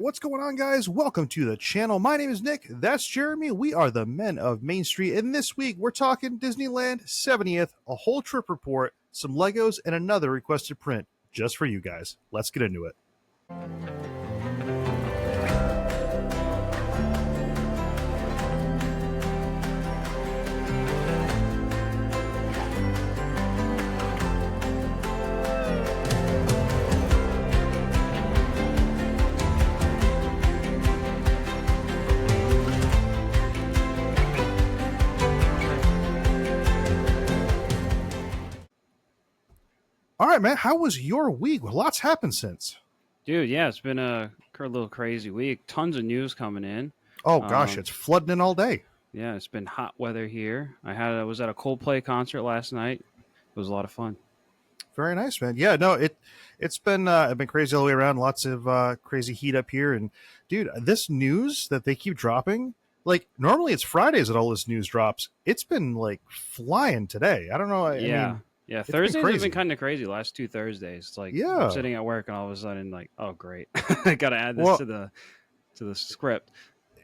What's going on, guys? Welcome to the channel. My name is Nick. That's Jeremy. We are the Men of Main Street, and this week we're talking Disneyland 70th, a whole trip report, some Legos, and another requested print just for you guys. Let's get into it. All right, man. How was your week? Lots happened since. Dude, yeah, it's been a little crazy week. Tons of news coming in. Oh gosh, it's flooding in all day. Yeah, it's been hot weather here. I was at a Coldplay concert last night. It was a lot of fun. Very nice, man. Yeah, no, it's been crazy all the way around. Lots of crazy heat up here, and dude, this news that they keep dropping. Like normally it's Fridays that all this news drops. It's been like flying today. I don't know. I mean, yeah. Thursdays have been kind of crazy. Last two Thursdays, it's like I'm sitting at work and all of a sudden, like, oh great, I got to add this to the script.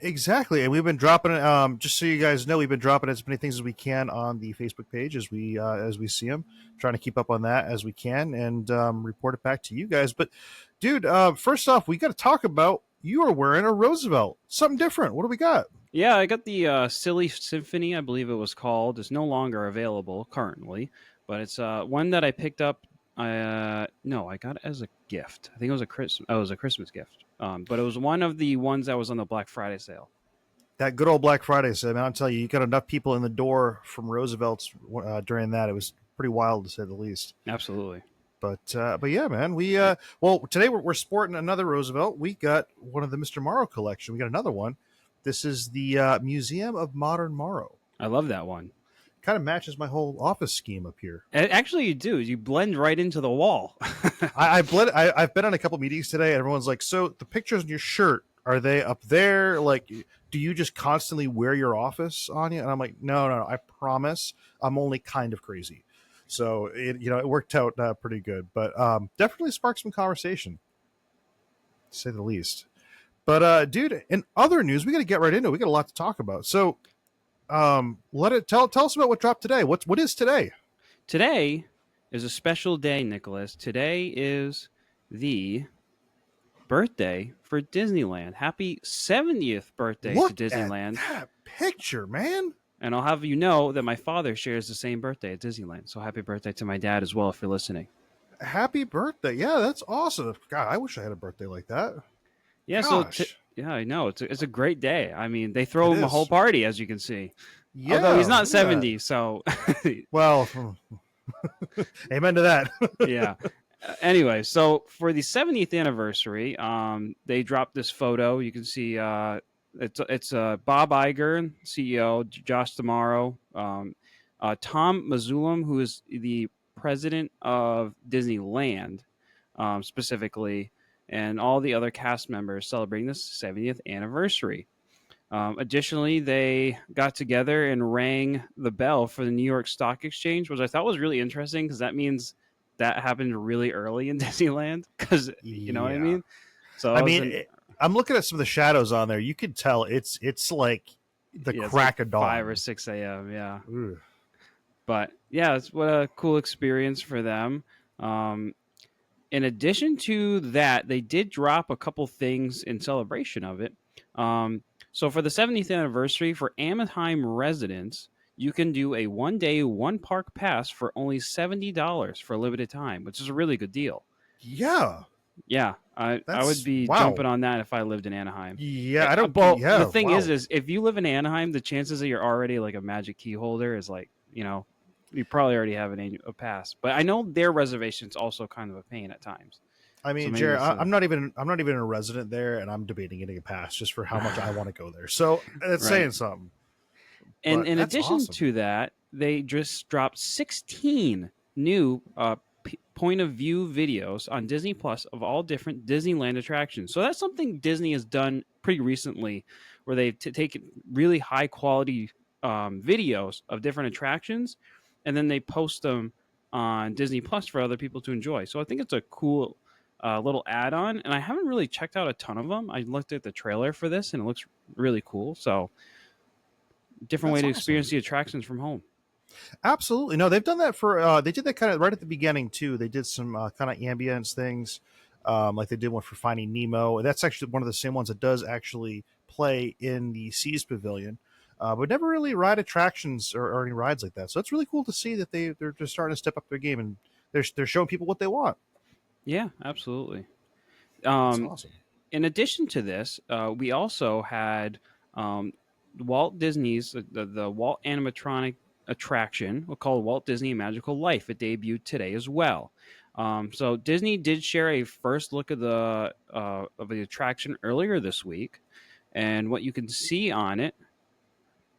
Exactly, and we've been dropping it. Just so you guys know, we've been dropping as many things as we can on the Facebook page as we see them. Trying to keep up on that as we can and report it back to you guys. But, dude, first off, we got to talk about you are wearing a Roosevelt, something different. What do we got? Yeah, I got the Silly Symphony, I believe it was called. It's no longer available currently, but it's one that I picked up. No, I got it as a gift. I think it was a Christmas gift. But it was one of the ones that was on the Black Friday sale. That good old Black Friday sale. I mean, I'll tell you, you got enough people in the door from Roosevelt's during that. It was pretty wild to say the least. Absolutely. But yeah, man. We today we're sporting another Roosevelt. We got one of the Mr. Morrow collection. We got another one. This is the Museum of Modern Morrow. I love that one. Kind of matches my whole office scheme up here. Actually, you do. You blend right into the wall. I've been on a couple meetings today, and everyone's like, "So the pictures on your shirt, are they up there? Like, do you just constantly wear your office on you?" And I'm like, "No. I promise. I'm only kind of crazy." So it worked out pretty good, but definitely sparked some conversation, to say the least. But dude, in other news, we got to get right into it. We got a lot to talk about. So. Tell us about what dropped today. What is today? Today is a special day, Nicholas. Today is the birthday for Disneyland. Happy 70th birthday to Disneyland. At that picture, man. And I'll have you know that my father shares the same birthday at Disneyland. So happy birthday to my dad as well if you're listening. Happy birthday. Yeah, that's awesome. God, I wish I had a birthday like that. Yeah, gosh. Yeah, I know. It's a great day. I mean, they throw him a whole party, as you can see. Yeah, although he's not 70, so... Well, amen to that. Yeah. Anyway, so for the 70th anniversary, they dropped this photo. You can see it's Bob Iger, CEO, Josh D'Amaro, Tom Mazzulam, who is the president of Disneyland, specifically, and all the other cast members celebrating this 70th anniversary. Additionally, they got together and rang the bell for the New York Stock Exchange, which I thought was really interesting because that means that happened really early in Disneyland. Because you know what I mean. So I'm looking at some of the shadows on there. You could tell it's like the crack of dawn, 5 or 6 a.m. Yeah, but yeah, it's what a cool experience for them. In addition to that, they did drop a couple things in celebration of it. So for the 70th anniversary, for Anaheim residents, you can do a one-day, one-park pass for only $70 for a limited time, which is a really good deal. Yeah. Yeah. I would be jumping on that if I lived in Anaheim. Yeah, I don't... The thing is if you live in Anaheim, the chances that you're already like a Magic Key holder is like, you probably already have a pass, but I know their reservation's also kind of a pain at times. I mean, so Jared, I'm not even a resident there, and I'm debating getting a pass just for how much I want to go there. So it's saying something. And in addition to that, they just dropped 16 new point of view videos on Disney Plus of all different Disneyland attractions. So that's something Disney has done pretty recently, where they've taken really high quality videos of different attractions, and then they post them on Disney Plus for other people to enjoy. So I think it's a cool little add-on, and I haven't really checked out a ton of them. I looked at the trailer for this, and it looks really cool. So, different way That's to awesome. experience the attractions from home. Absolutely. No, they've done that for they did that kind of right at the beginning too. They did some kind of ambience things. Like they did one for Finding Nemo. That's actually one of the same ones that does actually play in the Seas Pavilion. But never really ride attractions or any rides like that. So it's really cool to see that they're just starting to step up their game, and they're showing people what they want. Yeah, absolutely. It's Um, awesome. in addition to this, we also had um, Walt Disney's the Walt animatronic attraction, we'll call it Walt Disney Magical Life. It debuted today as well. So Disney did share a first look of the attraction earlier this week, and what you can see on it.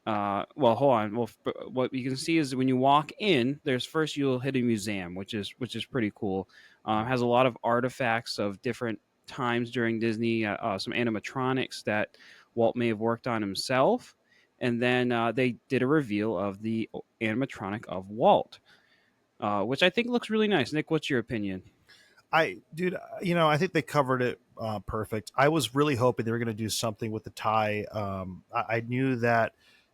Well, hold on. Well, what you can see is when you walk in, there's first you'll hit a museum, which is pretty cool. Has a lot of artifacts of different times during Disney, some animatronics that Walt may have worked on himself, and then they did a reveal of the animatronic of Walt, which I think looks really nice. Nick, what's your opinion? Dude, I think they covered it perfect. I was really hoping they were going to do something with the tie. I knew that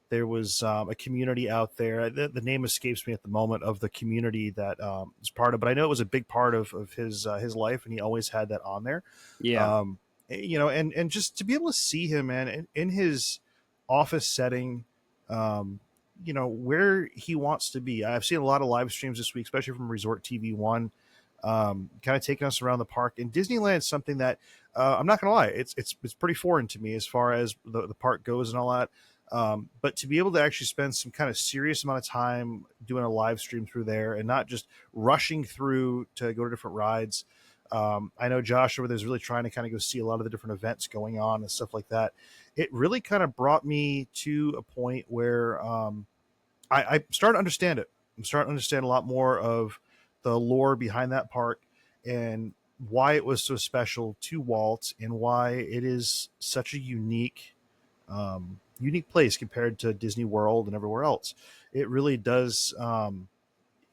there was a community out there. The name escapes me at the moment of the community that is part of, but I know it was a big part of his life, and he always had that on there. Yeah, Um, and just to be able to see him, man, in his office setting, where he wants to be. I've seen a lot of live streams this week, especially from Resort TV One, kind of taking us around the park. And Disneyland is something that I'm not gonna lie, it's pretty foreign to me as far as the park goes and all that. But to be able to actually spend some kind of serious amount of time doing a live stream through there and not just rushing through to go to different rides. I know Josh over there is really trying to kind of go see a lot of the different events going on and stuff like that. It really kind of brought me to a point where I started to understand it. I'm starting to understand a lot more of the lore behind that park and why it was so special to Walt and why it is such a unique place compared to Disney World and everywhere else. It really does.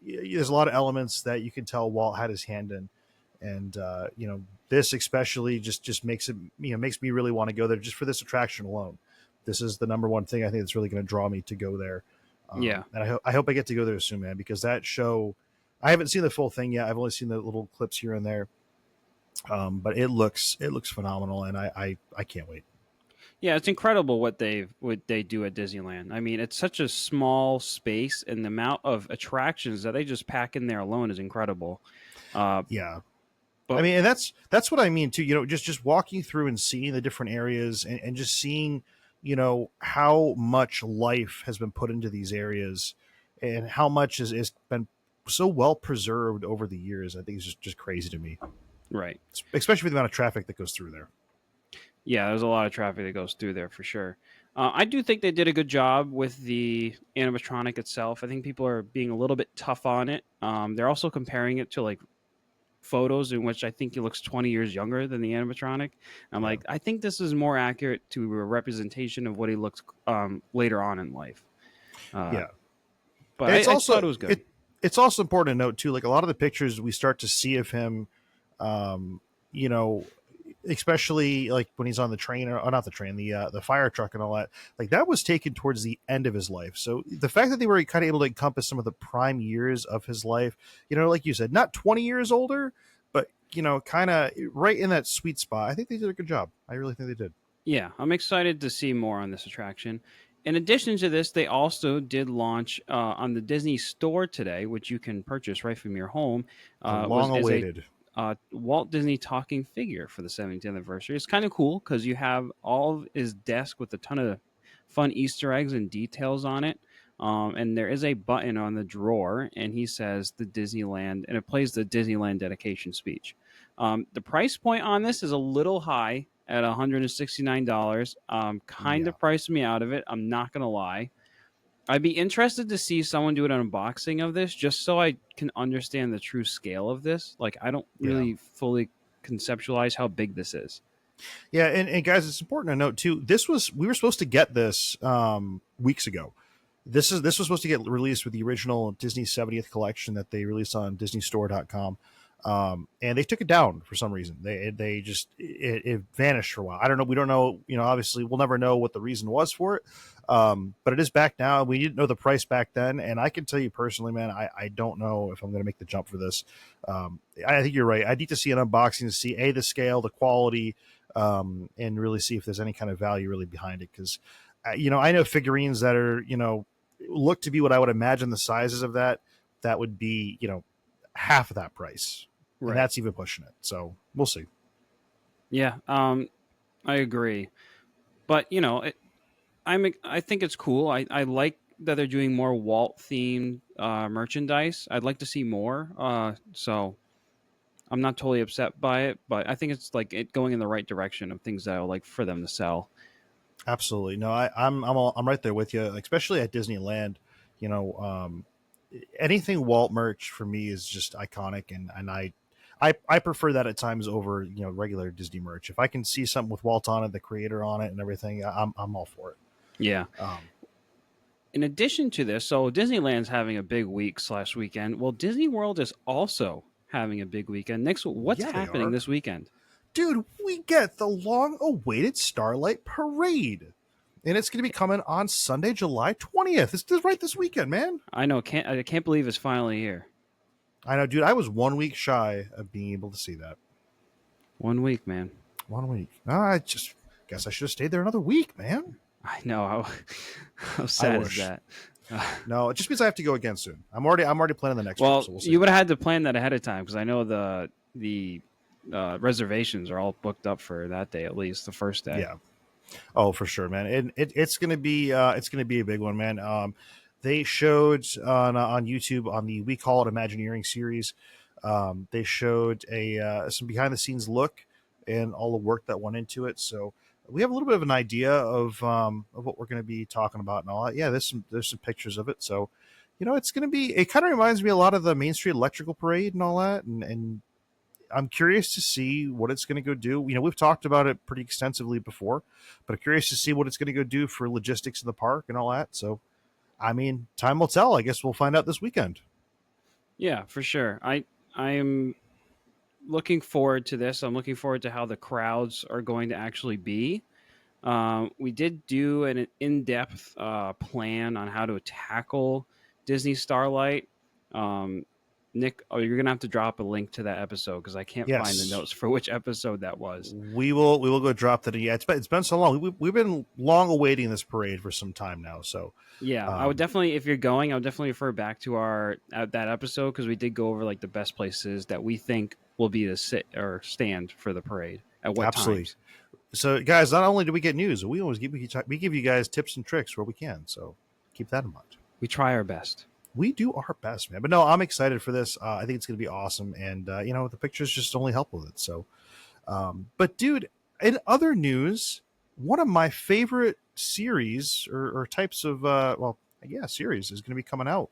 There's a lot of elements that you can tell Walt had his hand in, and this especially just makes it makes me really want to go there just for this attraction alone. This is the number one thing I think that's really going to draw me to go there. yeah. And I hope I get to go there soon, man, because that show, I haven't seen the full thing yet. I've only seen the little clips here and there. But it looks phenomenal, and I can't wait. Yeah, it's incredible what they do at Disneyland. I mean, it's such a small space, and the amount of attractions that they just pack in there alone is incredible. Uh, Yeah, I but mean, and that's what I mean too. Just walking through and seeing the different areas and just seeing, how much life has been put into these areas and how much is been so well preserved over the years. I think it's just crazy to me, right, especially with the amount of traffic that goes through there. yeah, there's a lot of traffic that goes through there for sure. I do think they did a good job with the animatronic itself. I think people are being a little bit tough on it. They're also comparing it to like photos in which I think he looks 20 years younger than the animatronic. I'm Yeah, like, I think this is more accurate to a representation of what he looks later on in life. Uh, yeah. but And I just thought it was good. it's also important to note too, like a lot of the pictures we start to see of him, um, you know, especially like when he's on the train or not the train, the fire truck and all that, like that was taken towards the end of his life. So the fact that they were kind of able to encompass some of the prime years of his life, like you said, not 20 years older, but kind of right in that sweet spot. I think they did a good job. I really think they did. Yeah, I'm excited to see more on this attraction. In addition to this, they also did launch on the Disney Store today, which you can purchase right from your home. The Was long as a awaited. Walt Disney talking figure for the 70th anniversary. It's kind of cool because you have all of his desk with a ton of fun Easter eggs and details on it. And there is a button on the drawer, and he says the Disneyland, and it plays the Disneyland dedication speech. The price point on this is a little high at $169. Kind Yeah. of priced me out of it. I'm not going to lie. I'd be interested to see someone do an unboxing of this just so I can understand the true scale of this. Like, I don't Yeah. really fully conceptualize how big this is. Yeah, and guys, it's important to note too. We were supposed to get this weeks ago. This was supposed to get released with the original Disney 70th collection that they released on DisneyStore.com. and they took it down for some reason. They just it vanished for a while. I don't know. We don't know. Obviously, we'll never know what the reason was for it. But it is back now. We didn't know the price back then, and I can tell you personally, man, I don't know if I'm going to make the jump for this. I think you're right. I need to see an unboxing to see the scale, the quality, and really see if there's any kind of value really behind it. Because I know figurines that are look to be what I would imagine the sizes of that would be half of that price. Right. And that's even pushing it. So we'll see. Yeah, I agree. But I think it's cool. I like that they're doing more Walt themed merchandise. I'd like to see more. So I'm not totally upset by it, but I think it's like it going in the right direction of things that I would like for them to sell. Absolutely. No, I'm right there with you, especially at Disneyland. You know, anything Walt merch for me is just iconic, and I prefer that at times over regular Disney merch. If I can see something with Walt on it, the creator on it, and everything, I'm all for it. Yeah. Um, In addition to this, so Disneyland's having a big weekend. Well, Disney World is also having a big weekend. Nick, what's yeah, they happening are. this weekend? Dude, we get the long-awaited Starlight Parade, and it's going to be coming on Sunday, July 20th. This is right this weekend, man. I know. I can't believe it's finally here. I know, dude. I was 1 week shy of being able to see that. 1 week, man. 1 week. I just guess I should have stayed there another week, man. I know. How sad is that? No, it just means I have to go again soon. I'm already planning the next well, one. So we'll see. You would have had to plan that ahead of time because I know the reservations are all booked up for that day, at least the first day. Yeah. Oh, for sure, man. And it's gonna be a big one, man. They showed on YouTube on the We Call It Imagineering series. They showed some behind the scenes look and all the work that went into it. So we have a little bit of an idea of what we're going to be talking about and all that. Yeah, there's some pictures of it. So it's going to be. It kind of reminds me a lot of the Main Street Electrical Parade and all that, and I'm curious to see what it's going to go do. We've talked about it pretty extensively before, but I'm curious to see what it's going to go do for logistics in the park and all that. So, I mean, time will tell. I guess we'll find out this weekend. Yeah, for sure. I'm looking forward to this. I'm looking forward to how the crowds are going to actually be. We did do an in-depth plan on how to tackle Disney Starlight. Nick, you're gonna have to drop a link to that episode because I can't find the notes for which episode that was. We will go drop that. Yeah, it's been so long. We've been long awaiting this parade for some time now. So yeah, I would definitely, if you're going, I would definitely refer back to that episode because we did go over like the best places that we think will be to sit or stand for the parade at what times. So guys, not only do we get news, we always give you guys tips and tricks where we can. So keep that in mind. We try our best. We do our best, man. But no, I'm excited for this. I think it's going to be awesome. And, the pictures just only help with it. So, but dude, in other news, one of my favorite series or types of, series is going to be coming out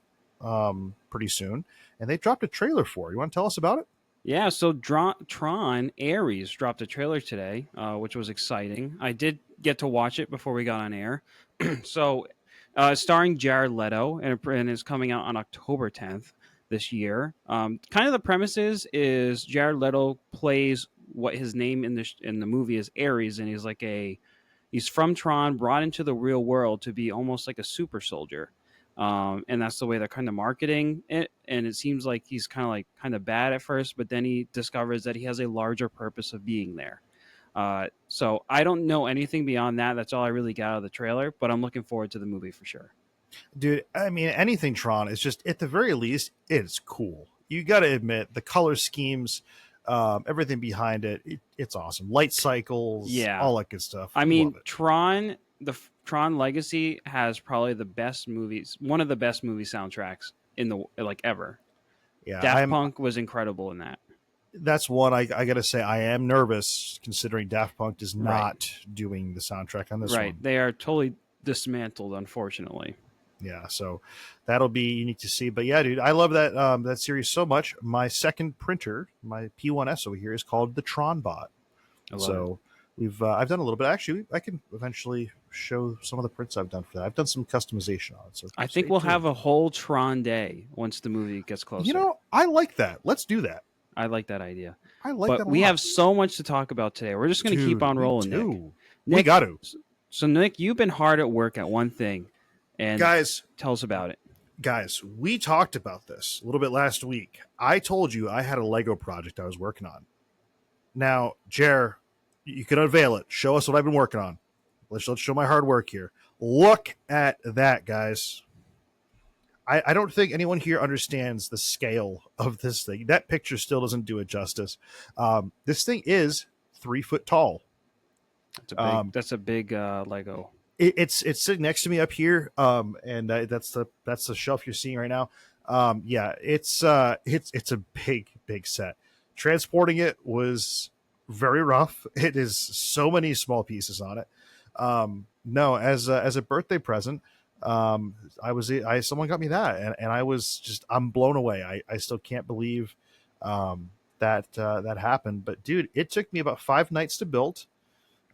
pretty soon. And they dropped a trailer for it. You want to tell us about it? Yeah, so Tron Ares dropped a trailer today, which was exciting. I did get to watch it before we got on air. So starring Jared Leto, and is coming out on October 10th this year. Kind of the premises is Jared Leto plays what his name in the movie is Ares, and he's from Tron, brought into the real world to be almost like a super soldier. And that's the way they're kind of marketing it. And it seems like he's kind of bad at first, but then he discovers that he has a larger purpose of being there. So I don't know anything beyond that. That's all I really got out of the trailer, but I'm looking forward to the movie for sure. Dude, I mean, anything Tron is just, at the very least, it's cool. You got to admit, the color schemes, everything behind it's awesome. Light cycles, all that good stuff. I mean, Tron, the Tron Legacy has probably one of the best movie soundtracks in the ever. Yeah, Daft Punk was incredible in that. That's one I got to say. I am nervous considering Daft Punk is not doing the soundtrack on this one. Right, they are totally dismantled, unfortunately. Yeah, so that'll be unique to see. But yeah, dude, I love that series so much. My second printer, my P1S over here, is called the Tron Bot. So I've done a little bit. Actually, I can eventually show some of the prints I've done for that. I've done some customization on it. So I think we'll have a whole Tron day once the movie gets closer. I like that. Let's do that. I like that idea. I like But that a we lot. have so much to talk about today. We're just going to keep Dude, on we rolling, Nick. do. We Nick, got to. So, Nick, you've been hard at work at one thing, and Guys, tell us about it. guys, we talked about this a little bit last week. I told you I had a Lego project I was working on. Now, Jer, you can unveil it. Show us what I've been working on. Let's show my hard work here. Look at that, guys. I don't think anyone here understands the scale of this thing. That picture still doesn't do it justice. This thing is 3 foot tall. That's a big Lego. It's sitting next to me up here, and that's the shelf you're seeing right now. Yeah, it's a big set. Transporting it was very rough. It is so many small pieces on it. No, as a birthday present, someone got me that, and I'm blown away. I still can't believe that happened. But dude, it took me about 5 nights to build.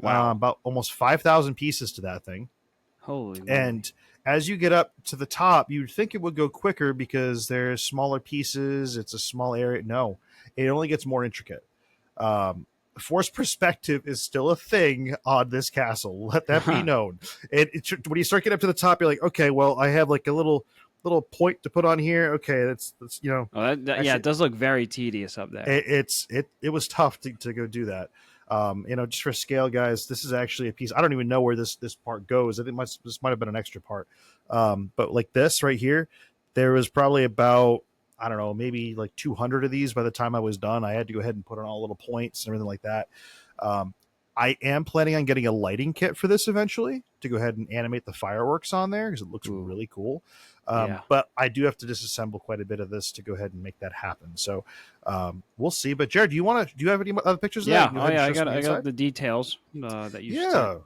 Wow. About almost 5,000 pieces to that thing. Holy moly. And as you get up to the top, you'd think it would go quicker because there's smaller pieces. It's a small area. No, it only gets more intricate. Force perspective is still a thing on this castle. Let that be known. When you start getting up to the top, you're like, okay, well, I have like a little point to put on here. Okay, that's it does look very tedious up there. It was tough to go do that. Just for scale, guys, this is actually a piece. I don't even know where this part goes. I think this might have been an extra part. But like this right here, there was probably about, I don't know, maybe like 200 of these by the time I was done. I had to go ahead and put on all little points and everything like that. I am planning on getting a lighting kit for this eventually to go ahead and animate the fireworks on there because it looks really cool. But I do have to disassemble quite a bit of this to go ahead and make that happen. So we'll see. But Jared, do you have any other pictures? Yeah, of that? I got the details that you said.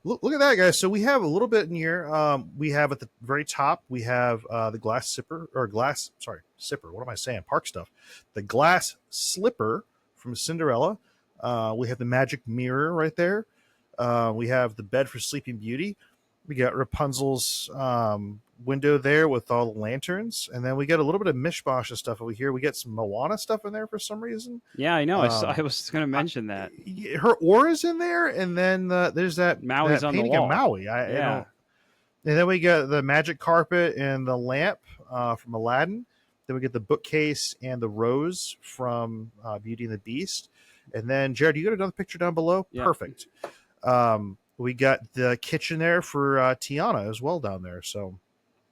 Look at that, guys. So we have a little bit in here. We have at the very top, we have the sipper. What am I saying? Park stuff. The glass slipper from Cinderella. We have the magic mirror right there. We have the bed for Sleeping Beauty. We got Rapunzel's window there with all the lanterns. And then we get a little bit of mishmash of stuff over here. We get some Moana stuff in there for some reason. Yeah, I know. I was going to mention that. Her aura's in there. And then there's that Maui's on the wall. Of Maui. And then we got the magic carpet and the lamp from Aladdin. Then we get the bookcase and the rose from Beauty and the Beast. And then, Jared, you got another picture down below? Yeah. Perfect. We got the kitchen there for Tiana as well down there. So,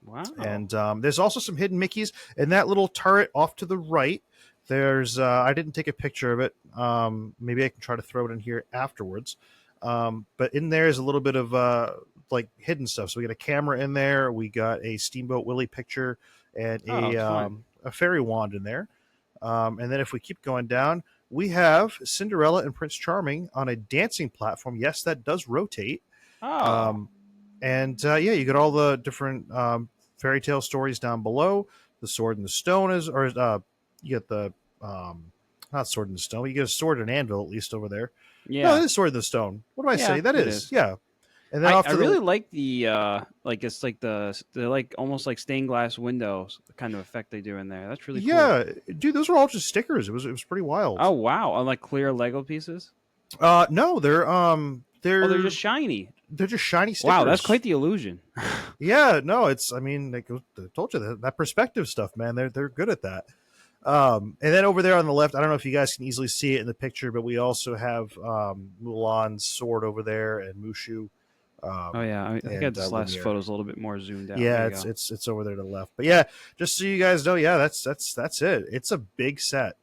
wow. And there's also some hidden Mickeys. And that little turret off to the right, there's, I didn't take a picture of it. Maybe I can try to throw it in here afterwards. But in there is a little bit of like hidden stuff. So we got a camera in there. We got a Steamboat Willie picture and a fairy wand in there. And then if we keep going down, we have Cinderella and Prince Charming on a dancing platform. Yes, that does rotate. Oh. You got all the different fairy tale stories down below. The Sword and the Stone you get the not Sword and the Stone. You get a sword and anvil at least over there. Yeah, no, it is Sword and the Stone. What do I say? That is. Yeah. And then I really like the it's like they're like almost like stained glass windows, the kind of effect they do in there. That's really cool. Yeah, dude, those were all just stickers. It was pretty wild. Oh wow, on like clear Lego pieces? No, they're just shiny. They're just shiny stickers. Wow, that's quite the illusion. Yeah, no, it's I told you that perspective stuff, man. They're good at that. And then over there on the left, I don't know if you guys can easily see it in the picture, but we also have Mulan's sword over there and Mushu. I think this last photo is a little bit more zoomed out. Yeah, it's over there to the left. But yeah, just so you guys know, yeah, that's it. It's a big set.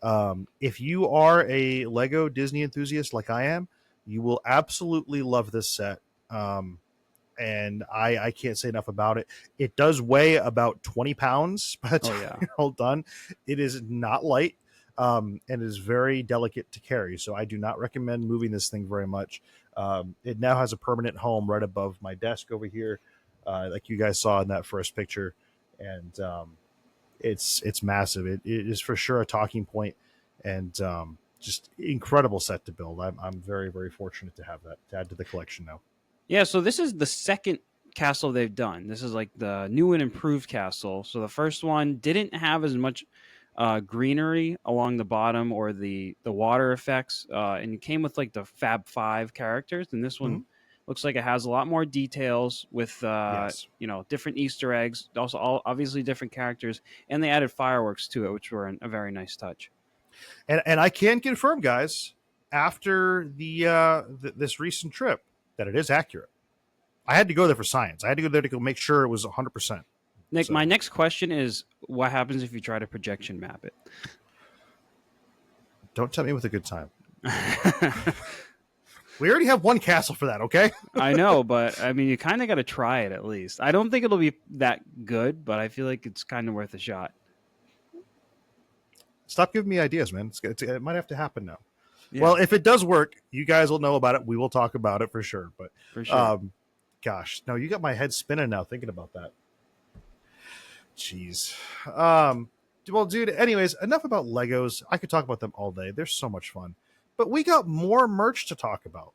If you are a Lego Disney enthusiast like I am, you will absolutely love this set. And I can't say enough about it. It does weigh about 20 pounds by the time you're all done. It is not light, and is very delicate to carry. So I do not recommend moving this thing very much. It now has a permanent home right above my desk over here, like you guys saw in that first picture, and it's massive. It is for sure a talking point, and just incredible set to build. I'm very, very fortunate to have that to add to the collection now. Yeah, so this is the second castle they've done. This is like the new and improved castle. So the first one didn't have as much greenery along the bottom or the water effects, and it came with like the Fab Five characters. And this one Mhm. looks like it has a lot more details with Yes. different Easter eggs, also all obviously different characters, and they added fireworks to it, which were a very nice touch. And I can confirm, guys, after this recent trip, that it is accurate. I had to go there for science. I had to go there to go make sure it was 100%. Nick, my So next question is, what happens if you try to projection map it? don't tempt me with a good time. We already have one castle for that, okay? I know, but I mean, you kind of got to try it at least. I don't think it'll be that good, but I feel like it's kind of worth a shot. Stop giving me ideas, man. It might have to happen now. Yeah, Well, if it does work, you guys will know about it. We will talk about it for sure. But for sure. gosh, no, you got my head spinning now thinking about that. Jeez. Well, dude, anyways, enough about Legos. I could talk about them all day. They're so much fun. But we got more merch to talk about.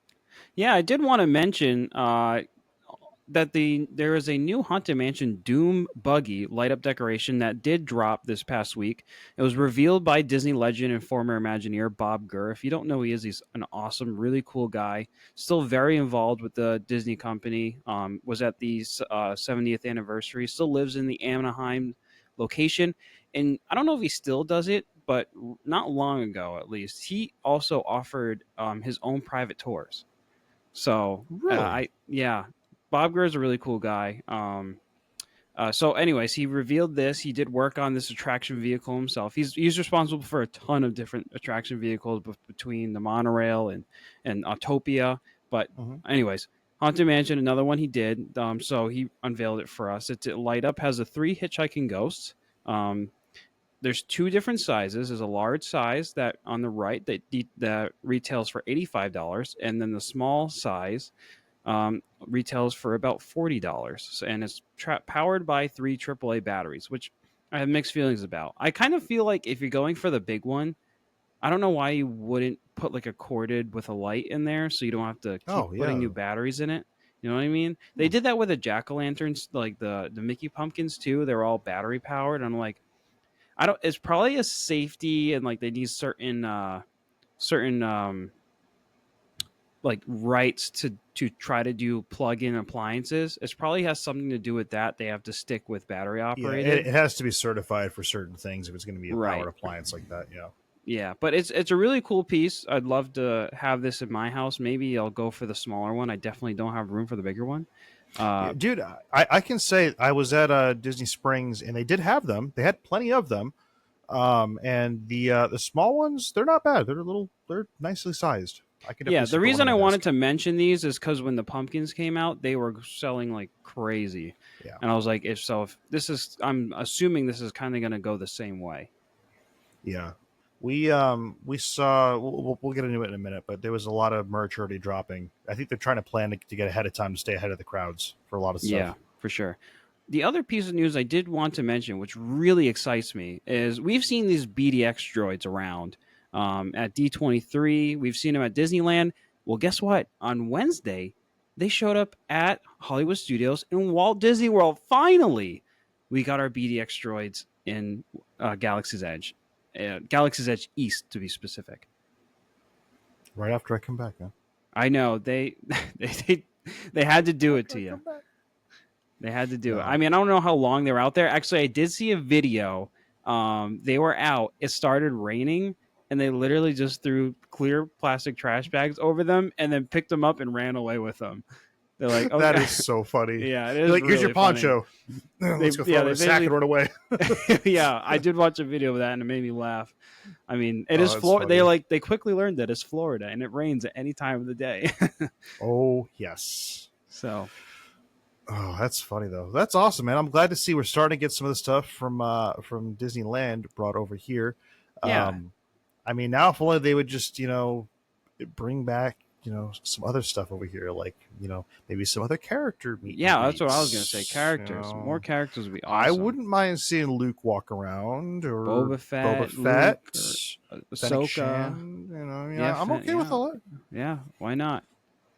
Yeah, I did want to mention that there is a new Haunted Mansion Doom buggy light up decoration that did drop this past week. It was revealed by Disney legend and former Imagineer Bob Gurr. If you don't know who he is, he's an awesome, really cool guy. Still very involved with the Disney company. Was at the 70th anniversary. Still lives in the Anaheim location, and I don't know if he still does it, but not long ago, at least, he also offered his own private tours. So Really? Bob Gurr is a really cool guy. So, anyways, he revealed this. He did work on this attraction vehicle himself. He's responsible for a ton of different attraction vehicles between the monorail and Autopia. But, Mm-hmm. anyways, Haunted Mansion, another one he did. So he unveiled it for us. It light up has 3 hitchhiking ghosts. There's 2 different sizes. There's a large size that on the right that retails for $85, and then the small size retails for about $40, and it's powered by 3 AAA batteries, which I have mixed feelings about. I kind of feel like if you're going for the big one, I don't know why you wouldn't put like a corded with a light in there, so you don't have to keep Oh, putting yeah. new batteries in it. You know what I mean? They did that with the jack-o'-lanterns, like the Mickey pumpkins too. They're all battery powered. I'm like, I don't. It's probably a safety, and like they need certain like rights to try to do plug-in appliances. It probably has something to do with that. They have to stick with battery Yeah, operated. it has to be certified for certain things if it's going to be a powered Right. appliance like that. Yeah. Yeah, but it's a really cool piece. I'd love to have this in my house. Maybe I'll go for the smaller one. I definitely don't have room for the bigger one. Yeah, dude, I can say I was at Disney Springs and they did have them. They had plenty of them. And the small ones, they're not bad. They're nicely sized. I can Yeah, definitely the support reason one I on my wanted desk. to mention these is because when the pumpkins came out, they were selling like crazy, Yeah. and I was like, if this is, I'm assuming this is kind of going to go the same way. Yeah. We saw we'll get into it in a minute, but there was a lot of merch already dropping. I think they're trying to plan to get ahead of time to stay ahead of the crowds for a lot of Yeah, stuff. for sure. The other piece of news I did want to mention, which really excites me, is we've seen these BDX droids around at D23. We've seen them at Disneyland. Well, guess what? On Wednesday, they showed up at Hollywood Studios in Walt Disney World. Finally, we got our BDX droids in Galaxy's Edge East, to be specific. Right after I come back, man. I know they they had to do it After to I you. come back. They had to do it. I No. mean, I don't know how long they were out there. Actually, I did see a video. They were out. It started raining, and they literally just threw clear plastic trash bags over them, and then picked them up and ran away with them. They're like, That okay, is so funny. yeah, it You're is like, here's your really funny. poncho. Let's go throw it in a sack and run away. Yeah, I did watch a video of that, and it made me laugh. I mean, it is Oh, that's Florida. funny. They quickly learned that it's Florida, and it rains at any time of the day. Oh, yes. So Oh, that's funny though. That's awesome, man. I'm glad to see we're starting to get some of the stuff from Disneyland brought over here. yeah, Um, I mean, now if only they would just bring back some other stuff over here, like maybe some other character meet and yeah, that's what I was gonna say. greets. Characters, more characters would be I awesome. wouldn't mind seeing Luke walk around or Boba Boba Fett, Fett, Luke, or Fennec Ahsoka. Shan. Yeah, Yeah, I'm okay with all that. yeah. Why not?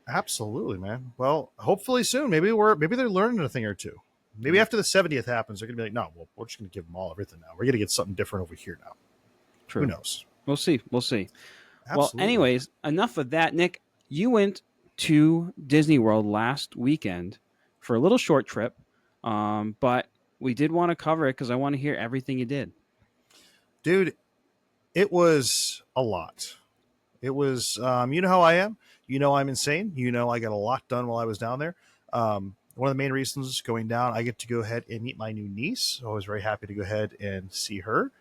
Absolutely, man. Well, hopefully soon. Maybe they're learning a thing or two. Maybe after the 70th happens, they're going to be like, no, well, we're just going to give them all everything now. We're going to get something different over here now. True. Who knows? We'll see. We'll see. Absolutely. Well, anyways, enough of that. Nick, you went to Disney World last weekend for a little short trip, but we did want to cover it because I want to hear everything you did. Dude, it was a lot. It was, you know how I am. You know I'm insane. You know I got a lot done while I was down there. One of the main reasons going down, I get to go ahead and meet my new niece. So I was very happy to go ahead and see her.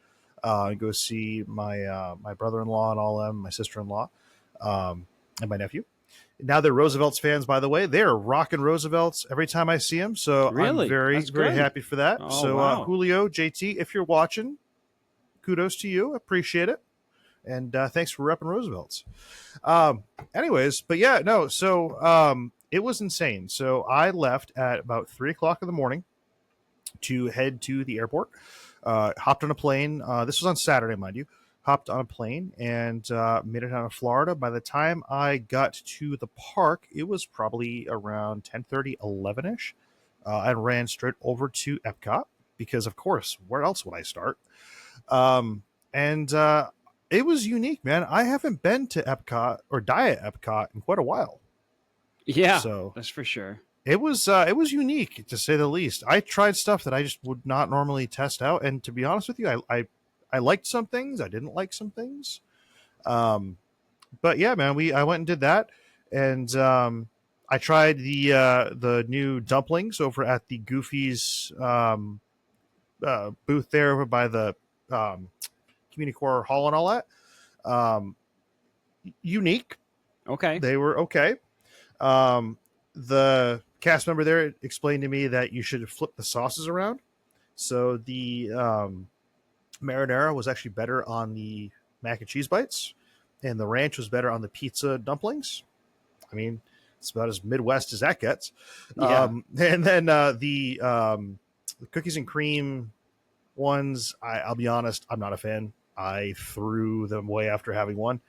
Go see my my brother-in-law and all them, my sister-in-law, and my nephew. Now they're Roosevelt's fans, by the way. They're rocking Roosevelt's every time I see them. So Really? I'm very, That's very good. happy for that. Oh, So wow. Julio, JT, if you're watching, kudos to you. Appreciate it. And thanks for repping Roosevelt's. Anyways, but yeah, no. So it was insane. So I left at about 3:00 in the morning to head to the airport. Hopped on a plane. This was on Saturday, mind you. Hopped on a plane and made it down to Florida. By the time I got to the park, it was probably around 10:30, 11-ish. I ran straight over to EPCOT because, of course, where else would I start? And it was unique, man. I haven't been to EPCOT or Diet EPCOT in quite a while. Yeah, So that's for sure. it was unique to say the least. I tried stuff that I just would not normally test out, and to be honest with you, I liked some things. I didn't like some things. But yeah, man, I went and did that, and I tried the new dumplings over at the Goofy's booth there by the Community Core Hall and all that. Unique. Okay. They were okay. The cast member there explained to me that you should flip the sauces around. So the marinara was actually better on the mac and cheese bites, and the ranch was better on the pizza dumplings. I mean, it's about as Midwest as that gets. Yeah. And then the cookies and cream ones, I'll be honest, I'm not a fan. I threw them away after having one.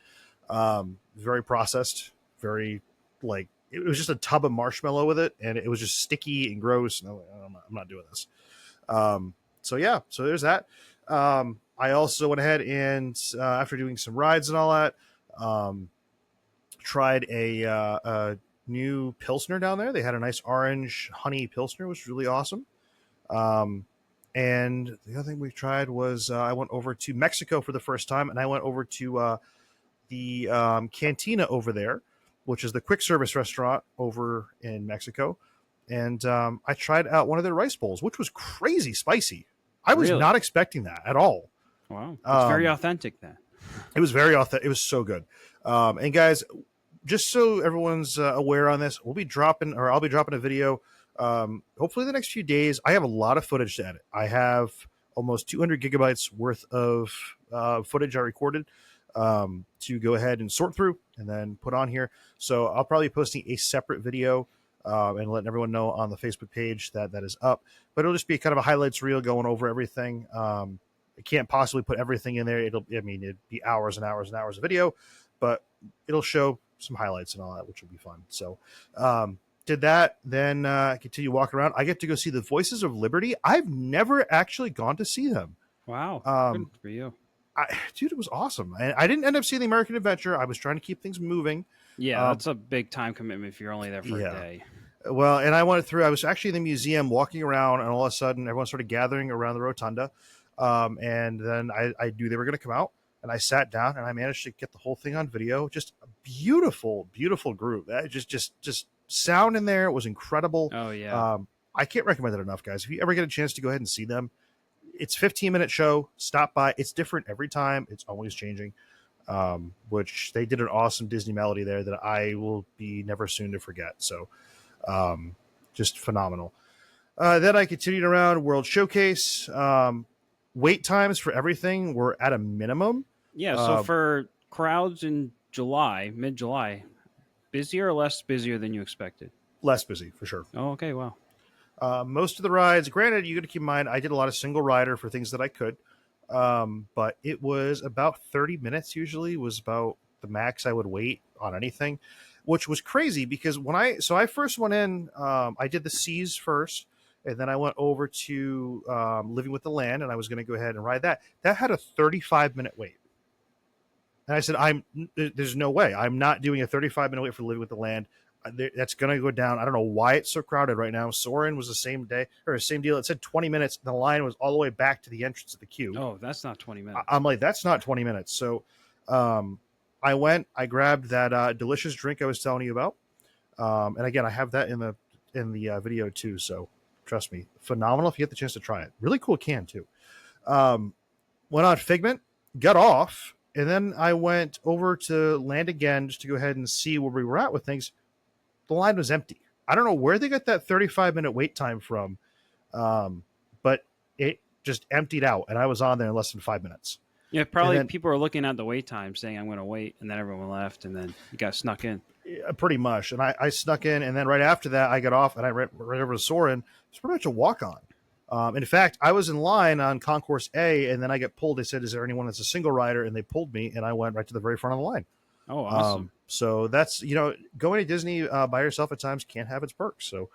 Very processed, very like it was just a tub of marshmallow with it, and it was just sticky and gross. And I'm not doing this. So yeah, so there's that. I also went ahead and after doing some rides and all that, tried a new Pilsner down there. They had a nice orange honey Pilsner, which was really awesome. And the other thing we tried was I went over to Mexico for the first time, and I went over to the Cantina over there, which is the quick service restaurant over in Mexico. And I tried out one of their rice bowls, which was crazy spicy. I was Really? not expecting that at all. Wow. It's very authentic then. It was very authentic. It was so good. And guys, just so everyone's aware on this, I'll be dropping a video hopefully the next few days. I have a lot of footage to edit. I have almost 200 gigabytes worth of footage I recorded to go ahead and sort through and then put on here. So I'll probably be posting a separate video and letting everyone know on the Facebook page that is up. But it'll just be kind of a highlights reel going over everything. I can't possibly put everything in there. It'd be hours and hours and hours of video, but it'll show some highlights and all that, which will be fun. So did that, then continue walking around. I get to go see the Voices of Liberty. I've never actually gone to see them. Wow. Good for you. Dude, it was awesome. And I didn't end up seeing the American Adventure. I was trying to keep things moving. Yeah, that's a big time commitment if you're only there for a day. Well, and I was actually in the museum walking around, and all of a sudden everyone started gathering around the rotunda. And then I knew they were going to come out, and I sat down and I managed to get the whole thing on video. Just a beautiful, beautiful group. That just sound in there was incredible. Oh yeah. I can't recommend it enough, guys. If you ever get a chance to go ahead and see them, it's 15-minute show. Stop by. It's different every time. It's always changing. Which they did an awesome Disney melody there that I will be never soon to forget. So, just phenomenal. Then I continued around World Showcase. Wait times for everything were at a minimum. Yeah. So for crowds in mid-July, busier or less busier than you expected? Less busy for sure. Oh, okay. Wow. Most of the rides, granted, you got to keep in mind, I did a lot of single rider for things that I could. But it was about 30 minutes usually was about the max I would wait on anything, which was crazy because I first went in, I did the C's first, and then I went over to Living with the Land, and I was going to go ahead and ride that. That had a 35-minute wait. And I said, there's no way. I'm not doing a 35-minute wait for Living with the Land. That's going to go down. I don't know why it's so crowded right now. Soarin' was the same day or same deal. It said 20 minutes. The line was all the way back to the entrance of the queue. Oh, that's not 20 minutes. I'm like, that's not 20 minutes. So I went, I grabbed that delicious drink I was telling you about. And again, I have that in the video too. So trust me, phenomenal if you get the chance to try it. Really cool can too. Went on Figment, got off, and then I went over to Land again just to go ahead and see where we were at with things. The line was empty. I don't know where they got that 35-minute wait time from, but it just emptied out, and I was on there in less than 5 minutes. Yeah, probably people are looking at the wait time saying, I'm going to wait, and then everyone left, and then you got snuck in. Pretty much. And I snuck in, and then right after that, I got off, and I ran right over to Soarin'. It's pretty much a walk-on. In fact, I was in line on Concourse A, and then I get pulled. They said, is there anyone that's a single rider? And they pulled me, and I went right to the very front of the line. Oh, awesome. So that's, going to Disney by yourself at times can have its perks. So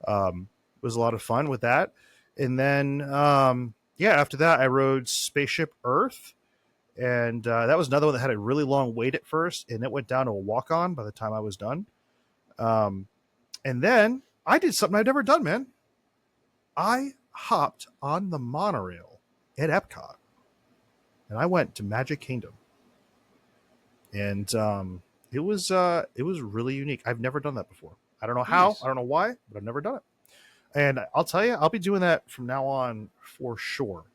it was a lot of fun with that. And then, after that, I rode Spaceship Earth. And that was another one that had a really long wait at first, and it went down to a walk-on by the time I was done. And then I did something I've never done, man. I hopped on the monorail at Epcot, and I went to Magic Kingdom. And it was really unique. I've never done that before. I don't know how, nice. I don't know why, but I've never done it. And I'll tell you, I'll be doing that from now on for sure.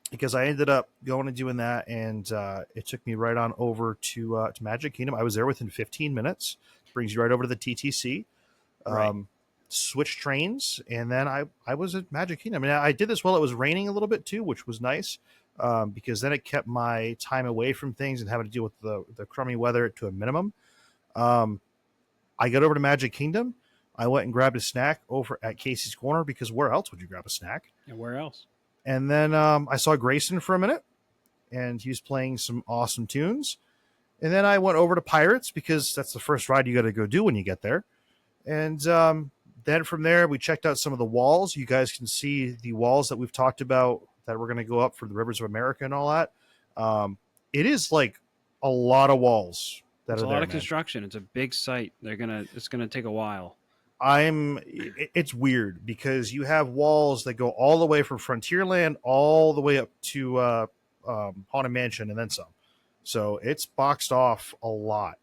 Because I ended up going and doing that, and it took me right on over to Magic Kingdom. I was there within 15 minutes. Brings you right over to the TTC. Right. Switched trains, and then I was at Magic Kingdom. I mean, I did this while it was raining a little bit too, which was nice, because then it kept my time away from things and having to deal with the crummy weather to a minimum. I got over to Magic Kingdom. I went and grabbed a snack over at Casey's Corner, because where else would you grab a snack? And where else? And then I saw Grayson for a minute, and he was playing some awesome tunes. And then I went over to Pirates, because that's the first ride you got to go do when you get there. And then from there, we checked out some of the walls. You guys can see the walls that we've talked about that we're going to go up for the Rivers of America and all that. It is like a lot of walls. It's a lot of construction. It's a big site. It's gonna take a while. It's weird, because you have walls that go all the way from Frontierland all the way up to Haunted Mansion and then some. So it's boxed off a lot.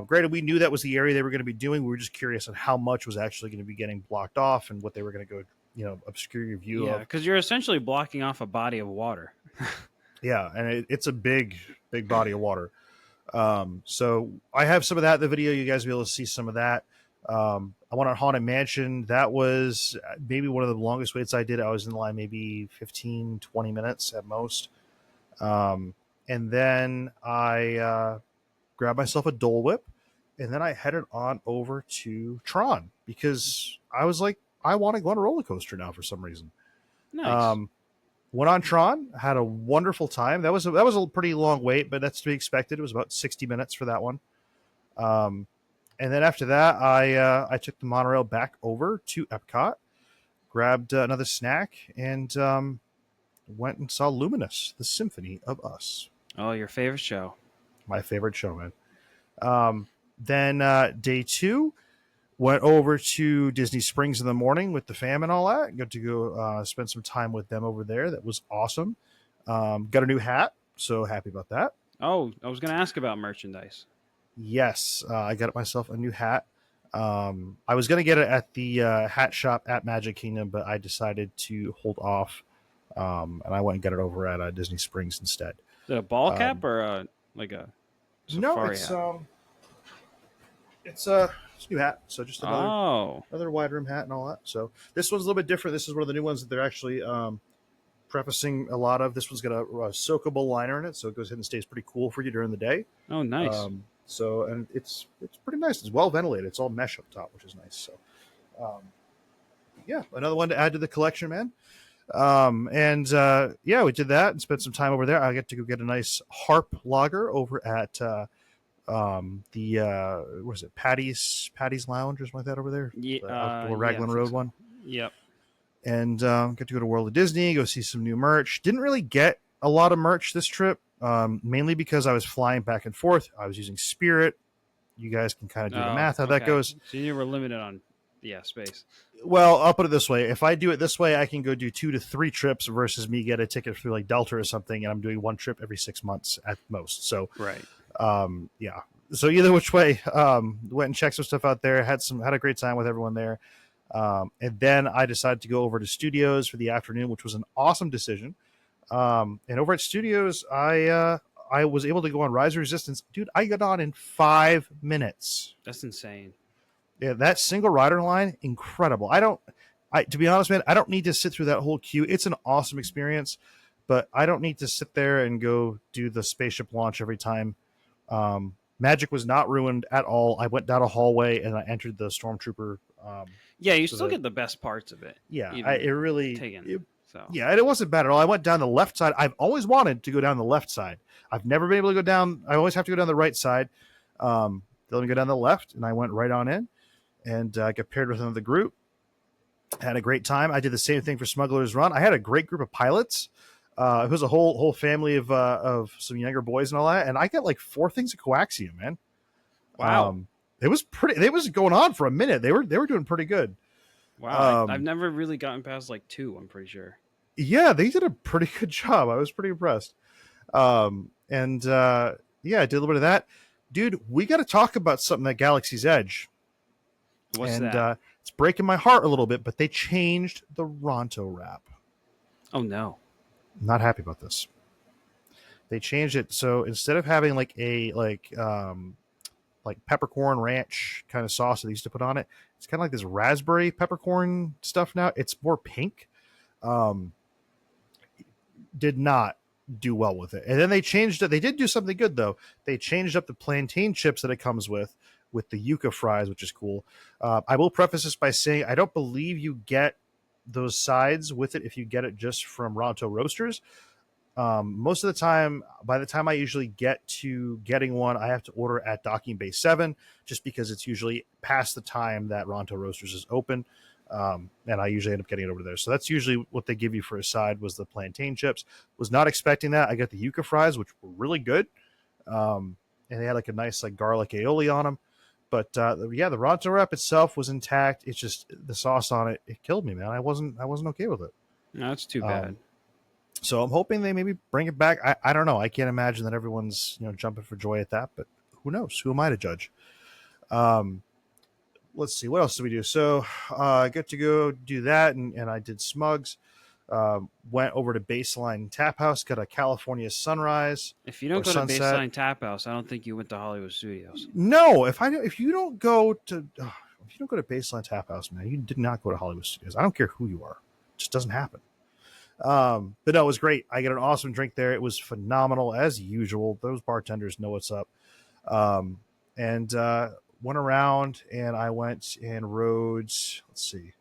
Granted, we knew that was the area they were going to be doing. We were just curious on how much was actually going to be getting blocked off and what they were going to go, obscure your view of. Yeah, because you're essentially blocking off a body of water. Yeah, and it's a big, big body of water. So I have some of that in the video. You guys will be able to see some of that. I went on Haunted Mansion. That was maybe one of the longest waits I did. I was in line maybe 15, 20 minutes at most. And then I grabbed myself a Dole Whip, and then I headed on over to Tron, because I was like, I want to go on a roller coaster now for some reason. Nice. Went on Tron, had a wonderful time. That was a pretty long wait, but that's to be expected. It was about 60 minutes for that one. And then after that, I took the monorail back over to Epcot, grabbed another snack, and went and saw Luminous, the Symphony of Us. Oh, your favorite show. My favorite show, man. Then day 2, went over to Disney Springs in the morning with the fam and all that. Got to go spend some time with them over there. That was awesome. Got a new hat, so happy about that. Oh, I was going to ask about merchandise. Yes, I got myself a new hat. I was going to get it at the hat shop at Magic Kingdom, but I decided to hold off, and I went and got it over at Disney Springs instead. Is it a ball cap or a safari hat? It's a new hat, so just another wide rim hat and all that. So this one's a little bit different. This is one of the new ones that they're actually prefacing a lot of. This one's got a soakable liner in it, so it goes ahead and stays pretty cool for you during the day. Oh, nice. And it's pretty nice. It's well ventilated. It's all mesh up top, which is nice. So, another one to add to the collection, man. We did that and spent some time over there. I get to go get a nice Harp lager over at What is it, Patty's Lounge or something like that over there, Yeah, the outdoor yeah, I Raglan think Road so. one. Yep. And get to go to World of Disney, go see some new merch. Didn't really get a lot of merch this trip, mainly because I was flying back and forth. I was using Spirit. You guys can kind of do the Oh, math how that okay. goes. So you were limited on, space. Well, I'll put it this way: if I do it this way, I can go do 2 to 3 trips versus me get a ticket through like Delta or something, and I'm doing 1 trip every 6 months at most. So, Right. yeah. So either which way, went and checked some stuff out there. Had a great time with everyone there. And then I decided to go over to Studios for the afternoon, which was an awesome decision. And over at Studios, I was able to go on Rise of Resistance. Dude, I got on in 5 minutes. That's insane. Yeah, that single rider line, incredible. To be honest, man, I don't need to sit through that whole queue. It's an awesome experience, but I don't need to sit there and go do the spaceship launch every time. Magic was not ruined at all. I went down a hallway and I entered the Stormtrooper. Yeah, you still get the best parts of it. Yeah, Even it really. taken. So Yeah, and it wasn't bad at all. I went down the left side. I've always wanted to go down the left side. I've never been able to go down. I always have to go down the right side. They let me go down the left, and I went right on in and got paired with another group. Had a great time. I did the same thing for Smuggler's Run. I had a great group of pilots. It was a whole family of some younger boys and all that, and I got like 4 things of coaxium, man. wow, It was pretty. It was going on for a minute. They were doing pretty good. wow. I've never really gotten past like 2. I'm pretty sure. Yeah, they did a pretty good job. I was pretty impressed. And yeah, I did a little bit of that. Dude, we got to talk about something at Galaxy's Edge. What's and that? It's breaking my heart a little bit, but they changed the Ronto Wrap. Oh no. Not happy about this. They changed it, so instead of having like a peppercorn ranch kind of sauce that they used to put on it, it's kind of like this raspberry peppercorn stuff now. It's more pink. Did not do well with it. And then they changed it. They did do something good though. They changed up the plantain chips that it comes with the yuca fries, which is cool. I will preface this by saying I don't believe you get those sides with it if you get it just from Ronto Roasters. Most of the time, by the time I usually get to getting one, I have to order at Docking Bay 7 just because it's usually past the time that Ronto Roasters is open. And I usually end up getting it over there. So that's usually what they give you for a side was the plantain chips. Was not expecting that. I got the yuca fries, which were really good. And they had like a nice like garlic aioli on them. But yeah, the Ronto Wrap itself was intact. It's just the sauce on it. It killed me, man. I wasn't okay with it. No, that's too bad. So I'm hoping they maybe bring it back. I don't know. I can't imagine that everyone's jumping for joy at that, but who knows? Who am I to judge? Let's see. What else did we do? So I got to go do that, and I did Smugs. Went over to Baseline Tap House, got a California Sunrise. If you don't go Sunset. to Baseline Tap House, I don't think you went to Hollywood Studios. No, if you don't go to Baseline Tap House, man, you did not go to Hollywood Studios. I don't care who you are. It just doesn't happen. But no, it was great. I got an awesome drink there. It was phenomenal as usual. Those bartenders know what's up. And went around and I went and rode. Let's see.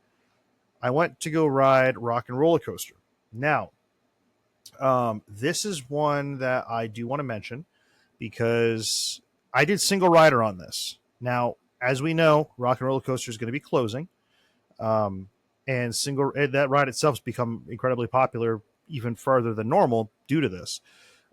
I went to go ride Rock and Roller Coaster. Now, this is one that I do want to mention because I did single rider on this. Now, as we know, Rock and Roller Coaster is going to be closing. And that ride itself has become incredibly popular even further than normal due to this.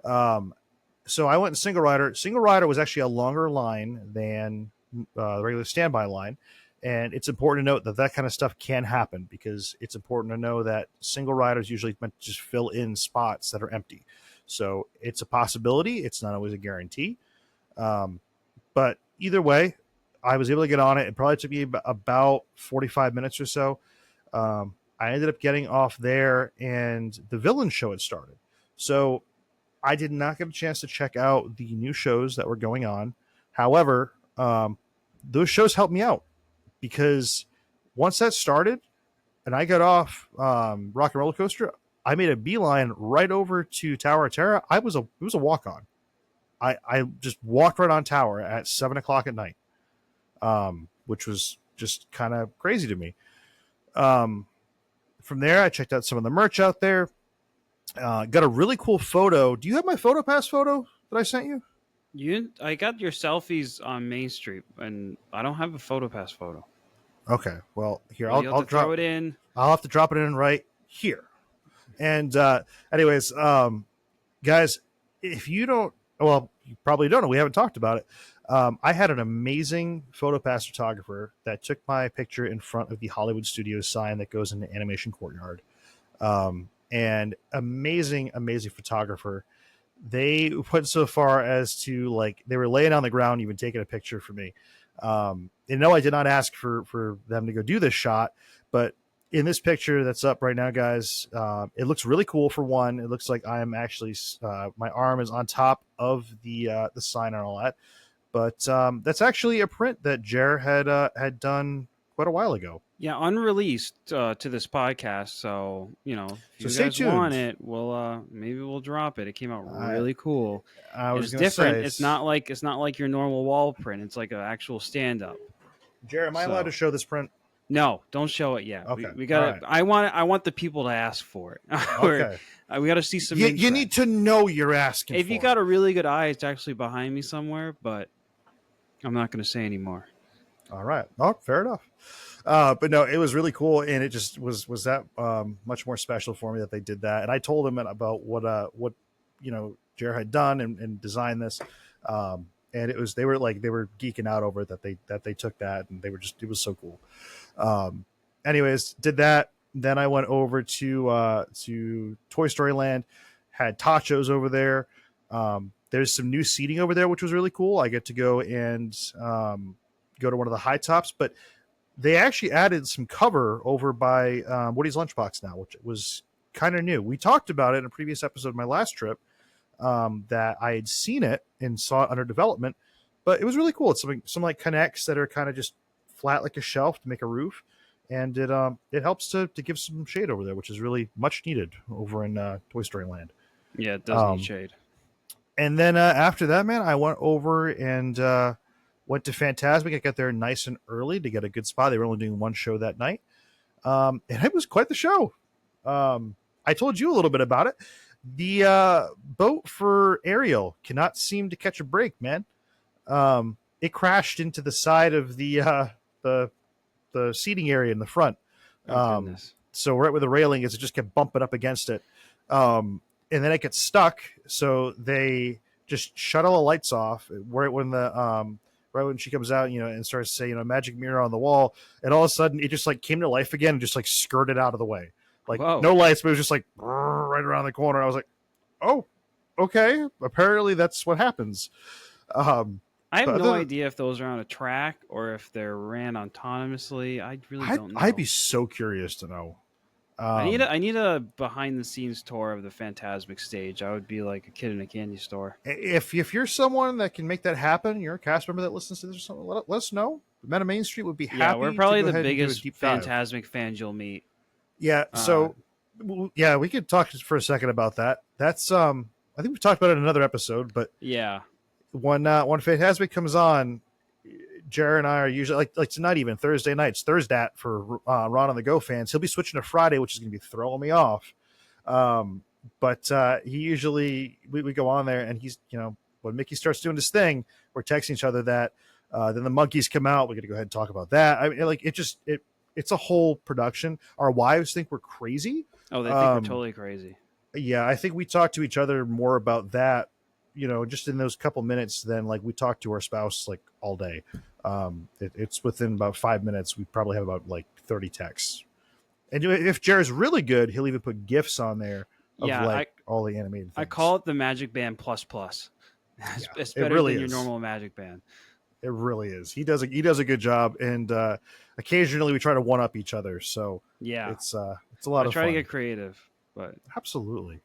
So I went in single rider. Single rider was actually a longer line than the regular standby line. And it's important to note that kind of stuff can happen because it's important to know that single riders usually meant to just fill in spots that are empty. So it's a possibility. It's not always a guarantee. But either way, I was able to get on it. It probably took me about 45 minutes or so. I ended up getting off there and the villain show had started. So I did not get a chance to check out the new shows that were going on. However, those shows helped me out because once that started and I got off Rock and Roller Coaster, I made a beeline right over to Tower of Terror. It was a walk on. I just walked right on Tower at 7:00 at night, which was just kind of crazy to me. From there, I checked out some of the merch out there. Got a really cool photo. Do you have my PhotoPass photo that I sent you? I got your selfies on Main Street, and I don't have a PhotoPass photo. Okay, well here Well, you'll have I'll to throw drop. it in. I'll have to drop it in right here. And anyways, guys, if you don't, well, you probably don't know. We haven't talked about it. I had an amazing PhotoPass photographer that took my picture in front of the Hollywood Studios sign that goes into Animation Courtyard. And amazing, amazing photographer. They went so far as to like they were laying on the ground, even taking a picture for me. And no, I did not ask for them to go do this shot, but in this picture that's up right now, guys, it looks really cool. For one, it looks like I am actually my arm is on top of the sign and all that. But that's actually a print that Jer had done quite a while ago. Yeah, unreleased to this podcast. So if So you stay guys tuned. want it, we'll maybe we'll drop it. It came out really cool. I was It's gonna different. say It's not like your normal wall print. It's like an actual stand up. Jer, am I allowed to show this print? No, don't show it yet. Okay, we got. right. I want the people to ask for it. Okay, we got to see some. You need to know you're asking. If you got a really good eye, it's actually behind me somewhere, but I'm not going to say anymore. All right. Oh, fair enough. But no, it was really cool, and it just was that much more special for me that they did that. And I told him about what Jared had done and designed this. And it was they were geeking out over it that they took that, and it was so cool. Anyways, did that. Then I went over to Toy Story Land, had tachos over there. There's some new seating over there, which was really cool. I get to go and go to one of the high tops, but they actually added some cover over by Woody's Lunchbox now, which was kind of new. We talked about it in a previous episode of my last trip, that I had seen it and saw it under development, but it was really cool. It's some like connects that are kind of just flat like a shelf to make a roof, and it helps to give some shade over there, which is really much needed over in Toy Story Land. Yeah, it does need shade. And then after that, man, I went over and went to Fantasmic. I got there nice and early to get a good spot. They were only doing one show that night, and it was quite the show. I told you a little bit about it. The boat for Ariel cannot seem to catch a break, man. It crashed into the side of the seating area in the front. So right where the railing is, it just kept bumping up against it. And then it gets stuck. So they just shut all the lights off right when she comes out, and starts to say, magic mirror on the wall. And all of a sudden it just like came to life again and just like skirted out of the way. Like Whoa. No lights, but it was just like right around the corner. I was like, oh, okay. Apparently that's what happens. I have no idea if those are on a track or if they're ran autonomously. I really don't know. I'd be so curious to know. I need a behind the scenes tour of the Fantasmic stage. I would be like a kid in a candy store. If you're someone that can make that happen, you're a cast member that listens to this or something, let us know. Men of Main Street would be happy. Yeah, we're probably to go the ahead and biggest do a deep dive. Fantasmic fans you'll meet. Yeah, so yeah, we could talk for a second about that. That's I think we've talked about it in another episode, but yeah, when Fantasmic comes on, Jared and I are usually like tonight, even Thursday nights, Thursday for Ron on the Go fans. He'll be switching to Friday, which is going to be throwing me off. But he usually we go on there, and he's when Mickey starts doing his thing, we're texting each other that. Then the monkeys come out. We got to go ahead and talk about that. I mean, it's a whole production. Our wives think we're crazy. Oh, they think we're totally crazy. Yeah, I think we talk to each other more about that, just in those couple minutes than like we talk to our spouse like all day. It's within about 5 minutes. We probably have about like 30 texts. And if Jared's really good, he'll even put GIFs on there of all the animated things. I call it the Magic Band plus plus. It's better really than is. your normal Magic Band. It really is. He does a good job, and occasionally we try to one up each other. So yeah, it's a lot of fun. Try to get creative, but absolutely.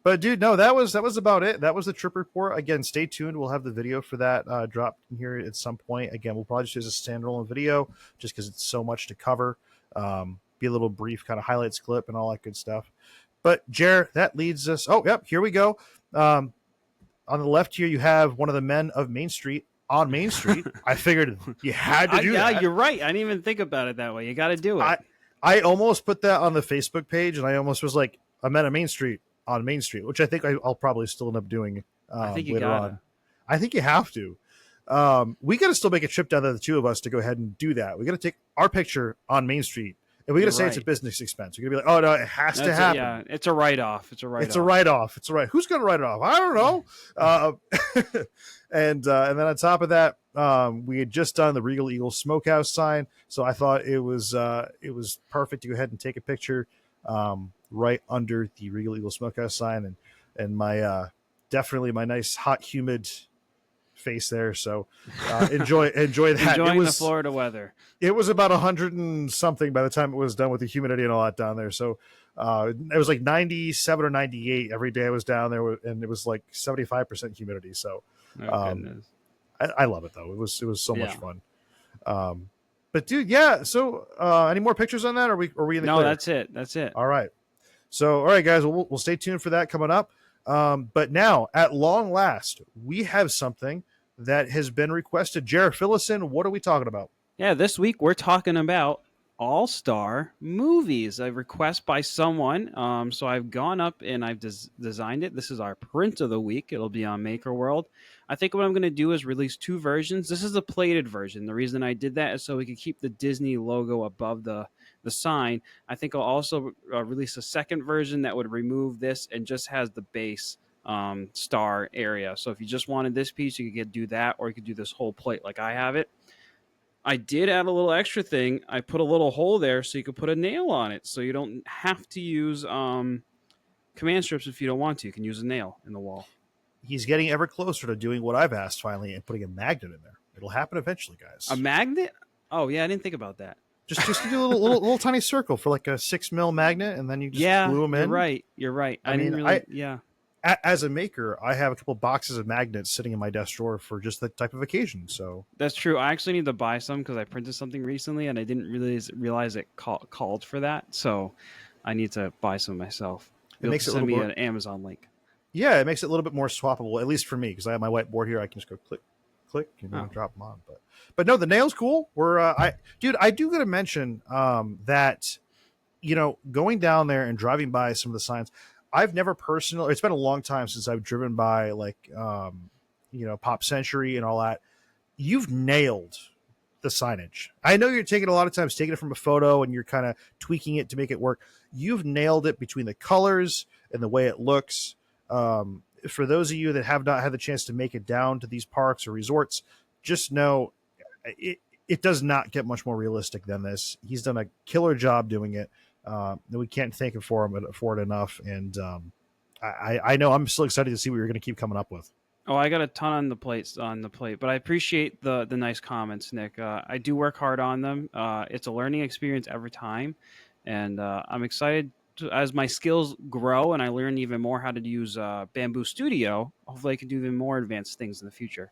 But dude, no, that was about it. That was the trip report. Again, stay tuned. We'll have the video for that dropped in here at some point. Again, we'll probably just use a standalone video just because it's so much to cover. Be a little brief kind of highlights clip and all that good stuff. But Jer, that leads us. Oh, yep, here we go. On the left here, you have one of the men of Main Street. On Main Street, I figured you had to do that. Yeah, you're right. I didn't even think about it that way. You got to do it. I almost put that on the Facebook page, and I almost was like, a men of Main Street on Main Street, which I think I'll probably still end up doing I think you later gotta. on. I think you have to. We got to still make a trip down there, the two of us, to go ahead and do that. We got to take our picture on Main Street, and we got to say it's a business expense. We're gonna be like, oh no, it has to happen. Yeah, it's a write-off. It's a write-off. It's a right. Who's gonna write it off? I don't know. And then on top of that, we had just done the Regal Eagle Smokehouse sign, so I thought it was perfect to go ahead and take a picture right under the Regal Eagle Smokehouse sign, and my definitely my nice hot humid face there. So enjoy that. Enjoying the Florida weather. It was about 100 and something by the time it was done with the humidity and all that down there. So it was like 97 or 98 every day I was down there, and it was like 75% humidity. So I love it though. It was so much fun. But dude, yeah. So any more pictures on that? Or are we in the No, clear? That's it. All right. So all right, guys, we'll stay tuned for that coming up. But now, at long last, we have something that has been requested. Jared, fill us in. What are we talking about? Yeah, this week we're talking about all-star movies. A request by someone. So I've gone up and I've designed it. This is our print of the week. It'll be on Maker World. I think what I'm going to do is release two versions. This is the plated version. The reason I did that is so we could keep the Disney logo above the sign. I think I'll also release a second version that would remove this and just has the base star area. So if you just wanted this piece, you could do that, or you could do this whole plate like I have it. I did add a little extra thing. I put a little hole there so you could put a nail on it, so you don't have to use command strips if you don't want to. You can use a nail in the wall. He's getting ever closer to doing what I've asked finally, and putting a magnet in there. It'll happen eventually, guys. A magnet? Oh yeah, I didn't think about that. Just do a little tiny circle for like a 6 mil magnet, and then you just glue them in. You're right. I mean, as a maker, I have a couple boxes of magnets sitting in my desk drawer for just that type of occasion. So that's true. I actually need to buy some because I printed something recently and I didn't realize it called for that. So I need to buy some myself. It makes it send me an Amazon link. Yeah, it makes it a little bit more swappable, at least for me, because I have my whiteboard here. I can just go click, and drop them on. But no, the nail's cool. I do got to mention that, going down there and driving by some of the signs. I've never personally, it's been a long time since I've driven by Pop Century and all that. You've nailed the signage. I know you're taking a lot of times taking it from a photo and you're kind of tweaking it to make it work. You've nailed it between the colors and the way it looks. For those of you that have not had the chance to make it down to these parks or resorts, just know it does not get much more realistic than this. He's done a killer job doing it. We can't thank him for it enough. And I know I'm still excited to see what you're going to keep coming up with. Oh, I got a ton on the plate, but I appreciate the nice comments, Nick. I do work hard on them. It's a learning experience every time, and I'm excited as my skills grow and I learn even more how to use Bamboo Studio. Hopefully, I can do even more advanced things in the future.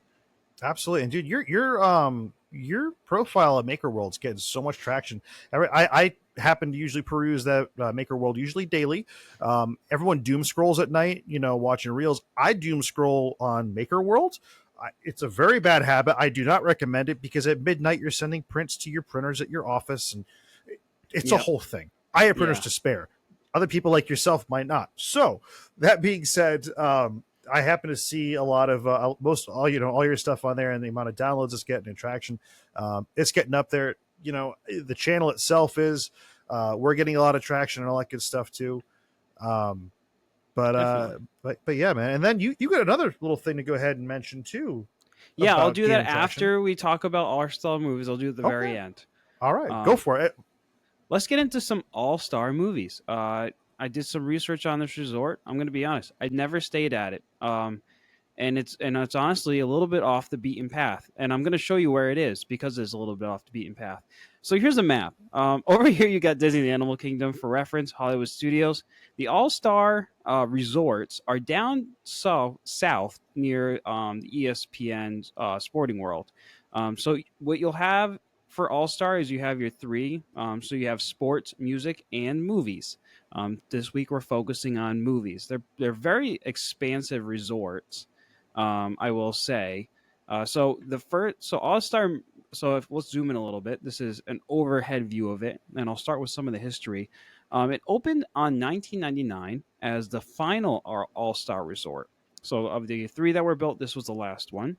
Absolutely, and dude, your profile at Maker World's getting so much traction. I happen to usually peruse that Maker World usually daily. Everyone doom scrolls at night, watching reels. I doom scroll on Maker World. It's a very bad habit. I do not recommend it because at midnight you're sending prints to your printers at your office, and it's a whole thing. I have printers to spare. Other people like yourself might not. So that being said, I happen to see a lot of all your stuff on there, and the amount of downloads it's getting and traction. It's getting up there. The channel itself is. We're getting a lot of traction and all that good stuff too. But yeah, man. And then you got another little thing to go ahead and mention too. Yeah, I'll do that after we talk about all-star movies. I'll do it at the very end. All right, go for it. Let's get into some all-star movies. I did some research on this resort. I'm going to be honest. I never stayed at it. And it's honestly a little bit off the beaten path. And I'm going to show you where it is because it's a little bit off the beaten path. So here's a map. Over here, you got Disney the Animal Kingdom. For reference, Hollywood Studios. The all-star resorts are down south near the ESPN Sporting World. So what you'll have for all-star is you have your three. So you have sports, music, and movies. This week we're focusing on movies. They're very expansive resorts, I will say. So all-star. So let's zoom in a little bit. This is an overhead view of it, and I'll start with some of the history. It opened on 1999 as the final all-star resort. So of the 3 that were built, this was the last one.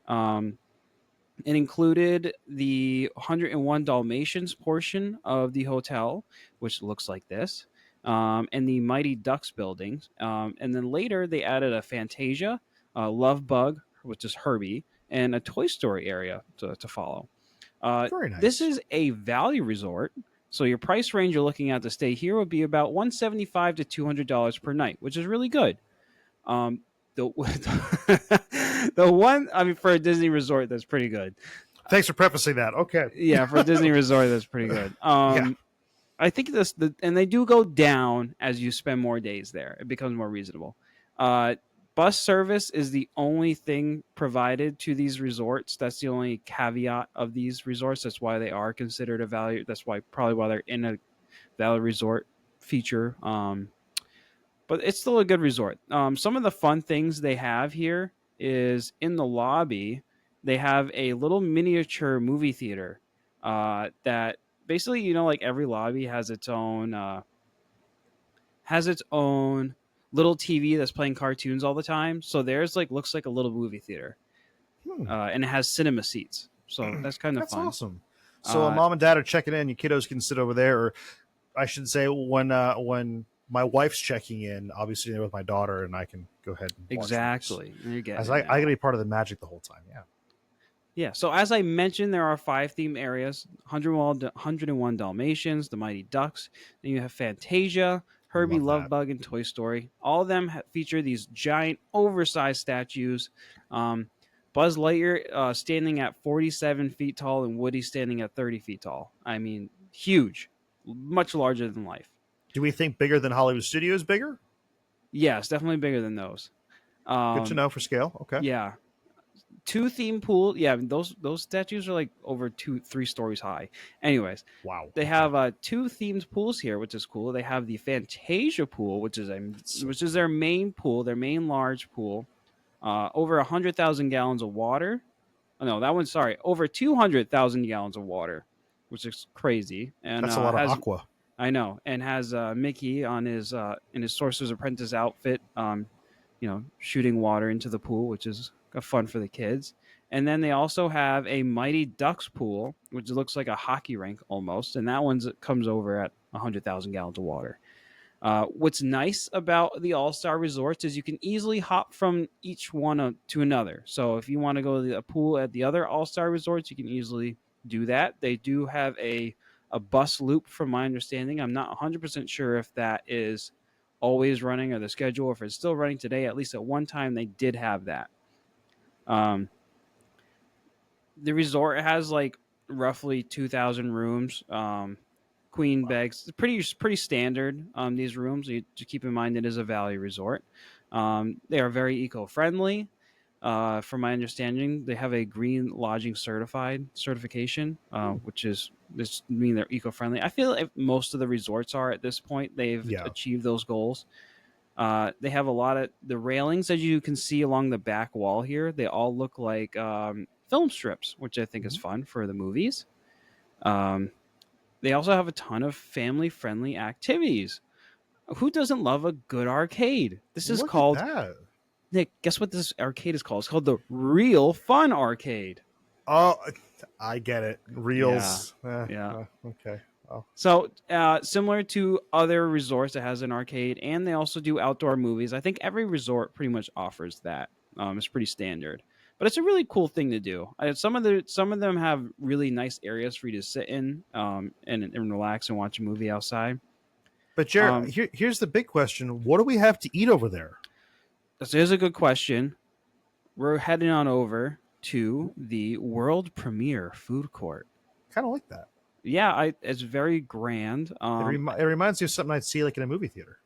It included the 101 Dalmatians portion of the hotel, which looks like this, and the Mighty Ducks buildings. And then later they added a Fantasia, a Love Bug, which is Herbie, and a Toy Story area to follow. Very This nice. is a value resort. So your price range you're looking at to stay here would be about $175 to $200 per night, which is really good. Um, the the one, I mean, for a Disney resort, that's pretty good. Thanks for prefacing that. Okay. Yeah, for a Disney resort, that's pretty good. Yeah. I think and they do go down as you spend more days there. It becomes more reasonable. Uh, Bus service is the only thing provided to these resorts. That's the only caveat of these resorts. That's why they are considered a value. That's why probably why they're in a value resort feature. But it's still a good resort. Some of the fun things they have here is in the lobby, they have a little miniature movie theater that basically, like every lobby has its own little TV that's playing cartoons all the time. So theirs looks like a little movie theater, and it has cinema seats. So that's kind of That's fun. awesome. So Uh, mom and dad are checking in. Your kiddos can sit over there, or I should say, when my wife's checking in, I'll be sitting there with my daughter, and I can go ahead and watch exactly. You're getting as it I now. got to be part of the magic the whole time. Yeah. Yeah, so as I mentioned, there are 5 theme areas: 101 Dalmatians, the Mighty Ducks. Then you have Fantasia, Herbie, Love Love that. Bug, and Toy Story. All of them feature these giant, oversized statues. Um, Buzz Lightyear standing at 47 feet tall, and Woody standing at 30 feet tall. I mean, huge, much larger than life. Do we think bigger than Hollywood Studios? Bigger? Yes, definitely bigger than those. Good to know for scale. Okay. Yeah, 2 theme pool. Yeah, those statues are like over 2-3 stories high. Anyways, Wow. they Okay. have 2 themed pools here, which is cool. They have the Fantasia pool, which is their main pool, their main large pool. Over 100,000 gallons of water. Oh, no, that one's sorry, over 200,000 gallons of water, which is crazy. And That's a lot of has aqua. I know, and has Mickey on his in his Sorcerer's Apprentice outfit, shooting water into the pool, which is fun for the kids. And then they also have a Mighty Ducks pool, which looks like a hockey rink almost, and that one comes over at 100,000 gallons of water. What's nice about the All Star Resorts is you can easily hop from each one to another. So if you want to go to the pool at the other All Star Resorts, you can easily do that. They do have a bus loop, from my understanding. I'm not 100% sure if that is always running or the schedule, or if it's still running today. At least at one time, they did have that. Um, the resort has roughly 2,000 rooms. Queen Wow. beds, pretty standard. These rooms, you to keep in mind, it is a value resort. They are very eco-friendly. From my understanding, they have a green lodging certification, which is this mean they're eco-friendly. I feel like most of the resorts are at this point. They've Yeah. achieved those goals. They have a lot of the railings that you can see along the back wall here. They all look like film strips, which I think is Mhm. fun for the movies. Um, they also have a ton of family-friendly activities. Who doesn't love a good arcade? This is Look at called that. Nick. Guess what this arcade is called? It's called the Real Fun Arcade. Oh, I get it. Yeah, Reels. yeah. Okay. Oh, So similar to other resorts that has an arcade, and they also do outdoor movies. I think every resort pretty much offers that. It's pretty standard, but it's a really cool thing to do. Some of them have really nice areas for you to sit in, and relax and watch a movie outside. but Jared, Um, here's the big question: what do we have to eat over there? this is a good question. We're heading on over to the world premiere food court. Kind of like that. Yeah, it's very grand. It reminds me of something I'd see like in a movie theater.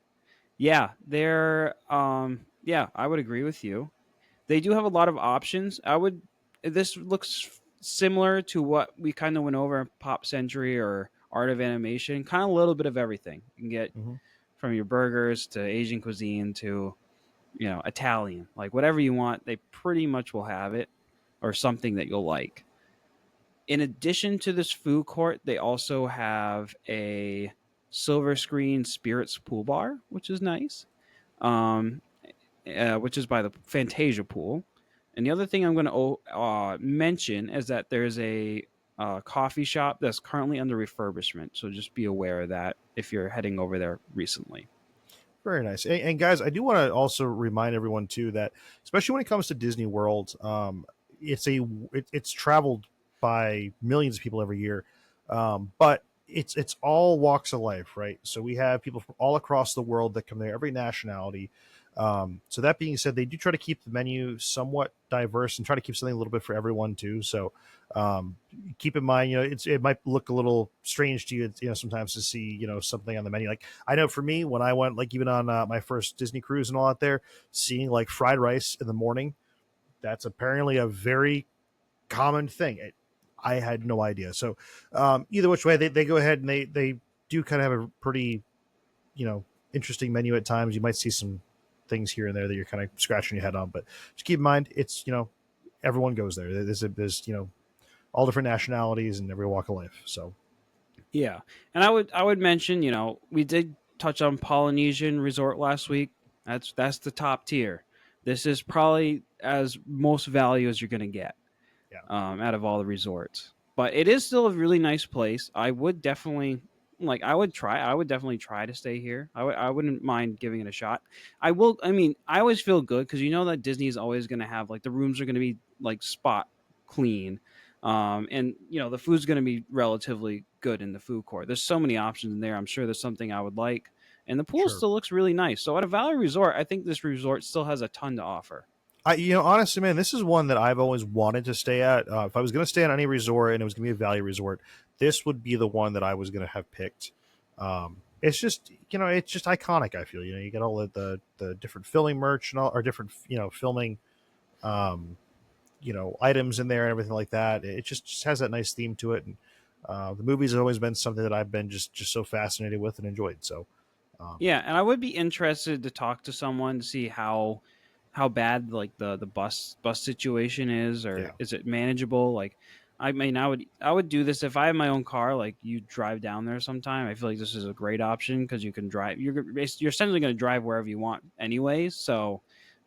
Yeah, yeah, I would agree with you. They do have a lot of options. This looks similar to what we kind of went over in Pop Century or Art of Animation, kind of a little bit of everything. You can get Mm-hmm. from your burgers to Asian cuisine to, Italian. Like whatever you want, they pretty much will have it, or something that you'll like. In addition to this food court, they also have a silver screen spirits pool bar, which is nice. Um, which is by the Fantasia pool. And the other thing I'm going to mention is that there's a coffee shop that's currently under refurbishment. So just be aware of that if you're heading over there recently. Very nice. And guys, I do want to also remind everyone too that, especially when it comes to Disney World, it's traveled by millions of people every year, but it's all walks of life, right? So we have people from all across the world that come there, every nationality. So that being said, they do try to keep the menu somewhat diverse and try to keep something a little bit for everyone too. So um, keep in mind, it might look a little strange to you, sometimes to see, something on the menu. Like I know for me, when I went, like even on my first Disney cruise and all out there, seeing like fried rice in the morning, that's apparently a very common thing. I had no idea. So either which way, they go ahead and they do kind of have a pretty, interesting menu at times. You might see some things here and there that you're kind of scratching your head on, but just keep in mind, it's, everyone goes there. There's all different nationalities and every walk of life. So Yeah, and I would mention, we did touch on Polynesian Resort last week. That's the top tier. This is probably as most value as you're going to get yeah, out of all the resorts. But it is still a really nice place. I would definitely I would definitely try to stay here. I wouldn't mind giving it a shot. I will. I mean, I always feel good because you know that Disney is always going to have like the rooms are going to be like spot clean. And the food's going to be relatively good in the food court. There's so many options in there. I'm sure there's something I would like, and the pool sure. still looks really nice. So at a Valley Resort, I think this resort still has a ton to offer. Honestly, man, this is one that I've always wanted to stay at. If I was going to stay at any resort and it was going to be a value resort, this would be the one that I was going to have picked. It's just, it's just iconic. I feel, you get all the different filming merch and all, or different, filming, um, items in there and everything like that. It just has that nice theme to it. And the movies have always been something that I've been just so fascinated with and enjoyed. So, um, Yeah, and I would be interested to talk to someone to see how bad like the bus situation is, or yeah. is it manageable? Like, I mean, I would do this if I have my own car. Like, you drive down there sometime. I feel like this is a great option because you can drive. You're essentially going to drive wherever you want anyways. So,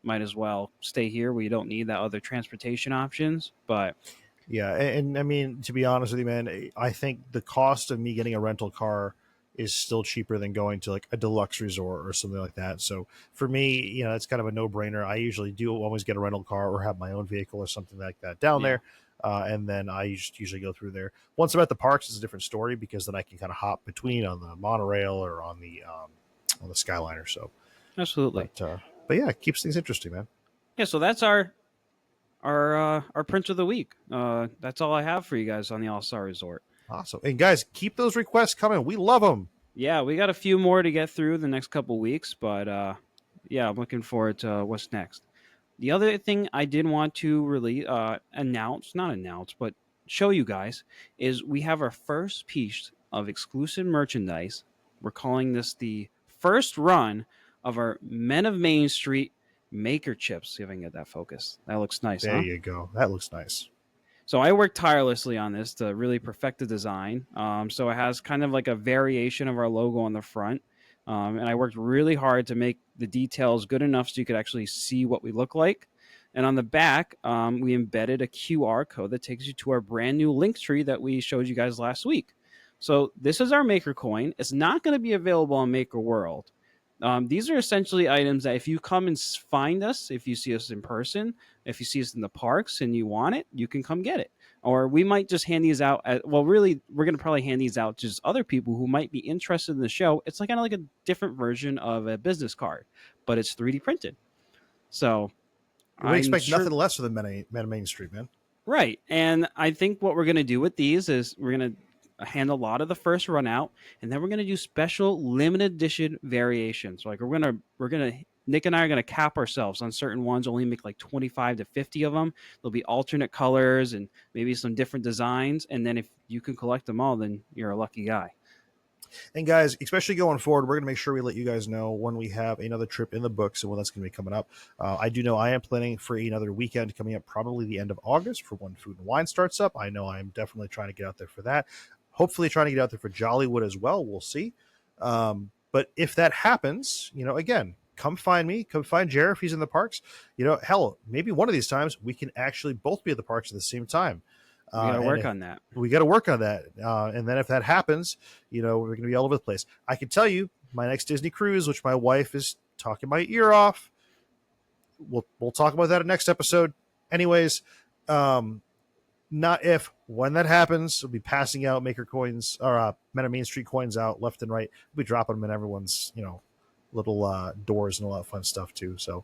might as well stay here where you don't need that other transportation options. But Yeah, and I mean, to be honest with you, man, I think the cost of me getting a rental car is still cheaper than going to like a deluxe resort or something like that. So for me, it's kind of a no-brainer. I usually do always get a rental car or have my own vehicle or something like that down yeah, there, and then I just usually go through there. Once I'm at the parks, it's a different story because then I can kind of hop between on the monorail or on the Skyliner. So, absolutely. but yeah, it keeps things interesting, man. Yeah, so that's our print of the week. That's all I have for you guys on the All Star Resort. Awesome, and guys, keep those requests coming. We love them. Yeah, we got a few more to get through the next couple weeks, but yeah, I'm looking forward to what's next. The other thing I did want to really not announce, but show you guys is we have our first piece of exclusive merchandise. We're calling this the first run of our Men of Main Street Maker Chips. See if I can get that focus. That looks nice, There huh? you go. That looks nice. So I worked tirelessly on this to really perfect the design. So it has kind of like a variation of our logo on the front. And I worked really hard to make the details good enough so you could actually see what we look like. And on the back, we embedded a QR code that takes you to our brand new link tree that we showed you guys last week. So this is our Maker Coin. It's not going to be available on Maker World. These are essentially items that if you come and find us, if you see us in person, if you see us in the parks and you want it, you can come get it. Or we might just hand these out. Really, we're going to probably hand these out to just other people who might be interested in the show. It's like kind of like a different version of a business card, but it's 3D printed. So We I'm expect sure. nothing less of the Main Street, man. Right. And I think what we're going to do with these is we're going to hand a lot of the first run out, and then we're going to do special limited edition variations. Like Nick and I are going to cap ourselves on certain ones, only make like 25 to 50 of them. There'll be alternate colors and maybe some different designs. And then if you can collect them all, then you're a lucky guy. And guys, especially going forward, we're going to make sure we let you guys know when we have another trip in the books and when that's going to be coming up. I do know I am planning for another weekend coming up, probably the end of August for when Food and Wine starts up. I know I'm definitely trying to get out there for that. Hopefully, trying to get out there for Jollywood as well. We'll see. But if that happens, again, come find me, come find Jared if he's in the parks. Hell, maybe one of these times we can actually both be at the parks at the same time. We got to work on that. We got to work on that. And then if that happens, we're going to be all over the place. I can tell you my next Disney cruise, which my wife is talking my ear off. We'll talk about that in next episode. Anyways, not if, when that happens, we'll be passing out Maker coins or Meta Main Street coins out left and right. We'll be dropping them in everyone's, little doors and all that fun stuff too. So,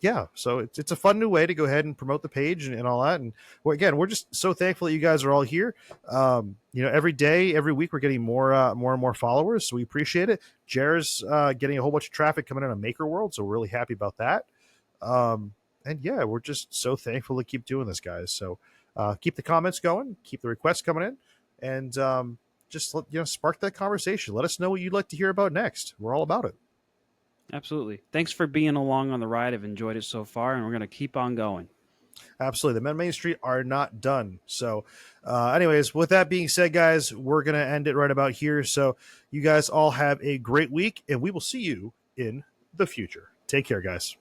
yeah, so it's a fun new way to go ahead and promote the page and all that. And again, we're just so thankful that you guys are all here. Every day, every week, we're getting more and more followers, so we appreciate it. Jer's getting a whole bunch of traffic coming in on Maker World, so we're really happy about that. And yeah, we're just so thankful to keep doing this, guys. So keep the comments going, keep the requests coming in, and just spark that conversation. Let us know what you'd like to hear about next. We're all about it. Absolutely. Thanks for being along on the ride. I've enjoyed it so far, and we're going to keep on going. Absolutely. The Men Main Street are not done. So anyways, with that being said, guys, we're going to end it right about here. So you guys all have a great week, and we will see you in the future. Take care, guys.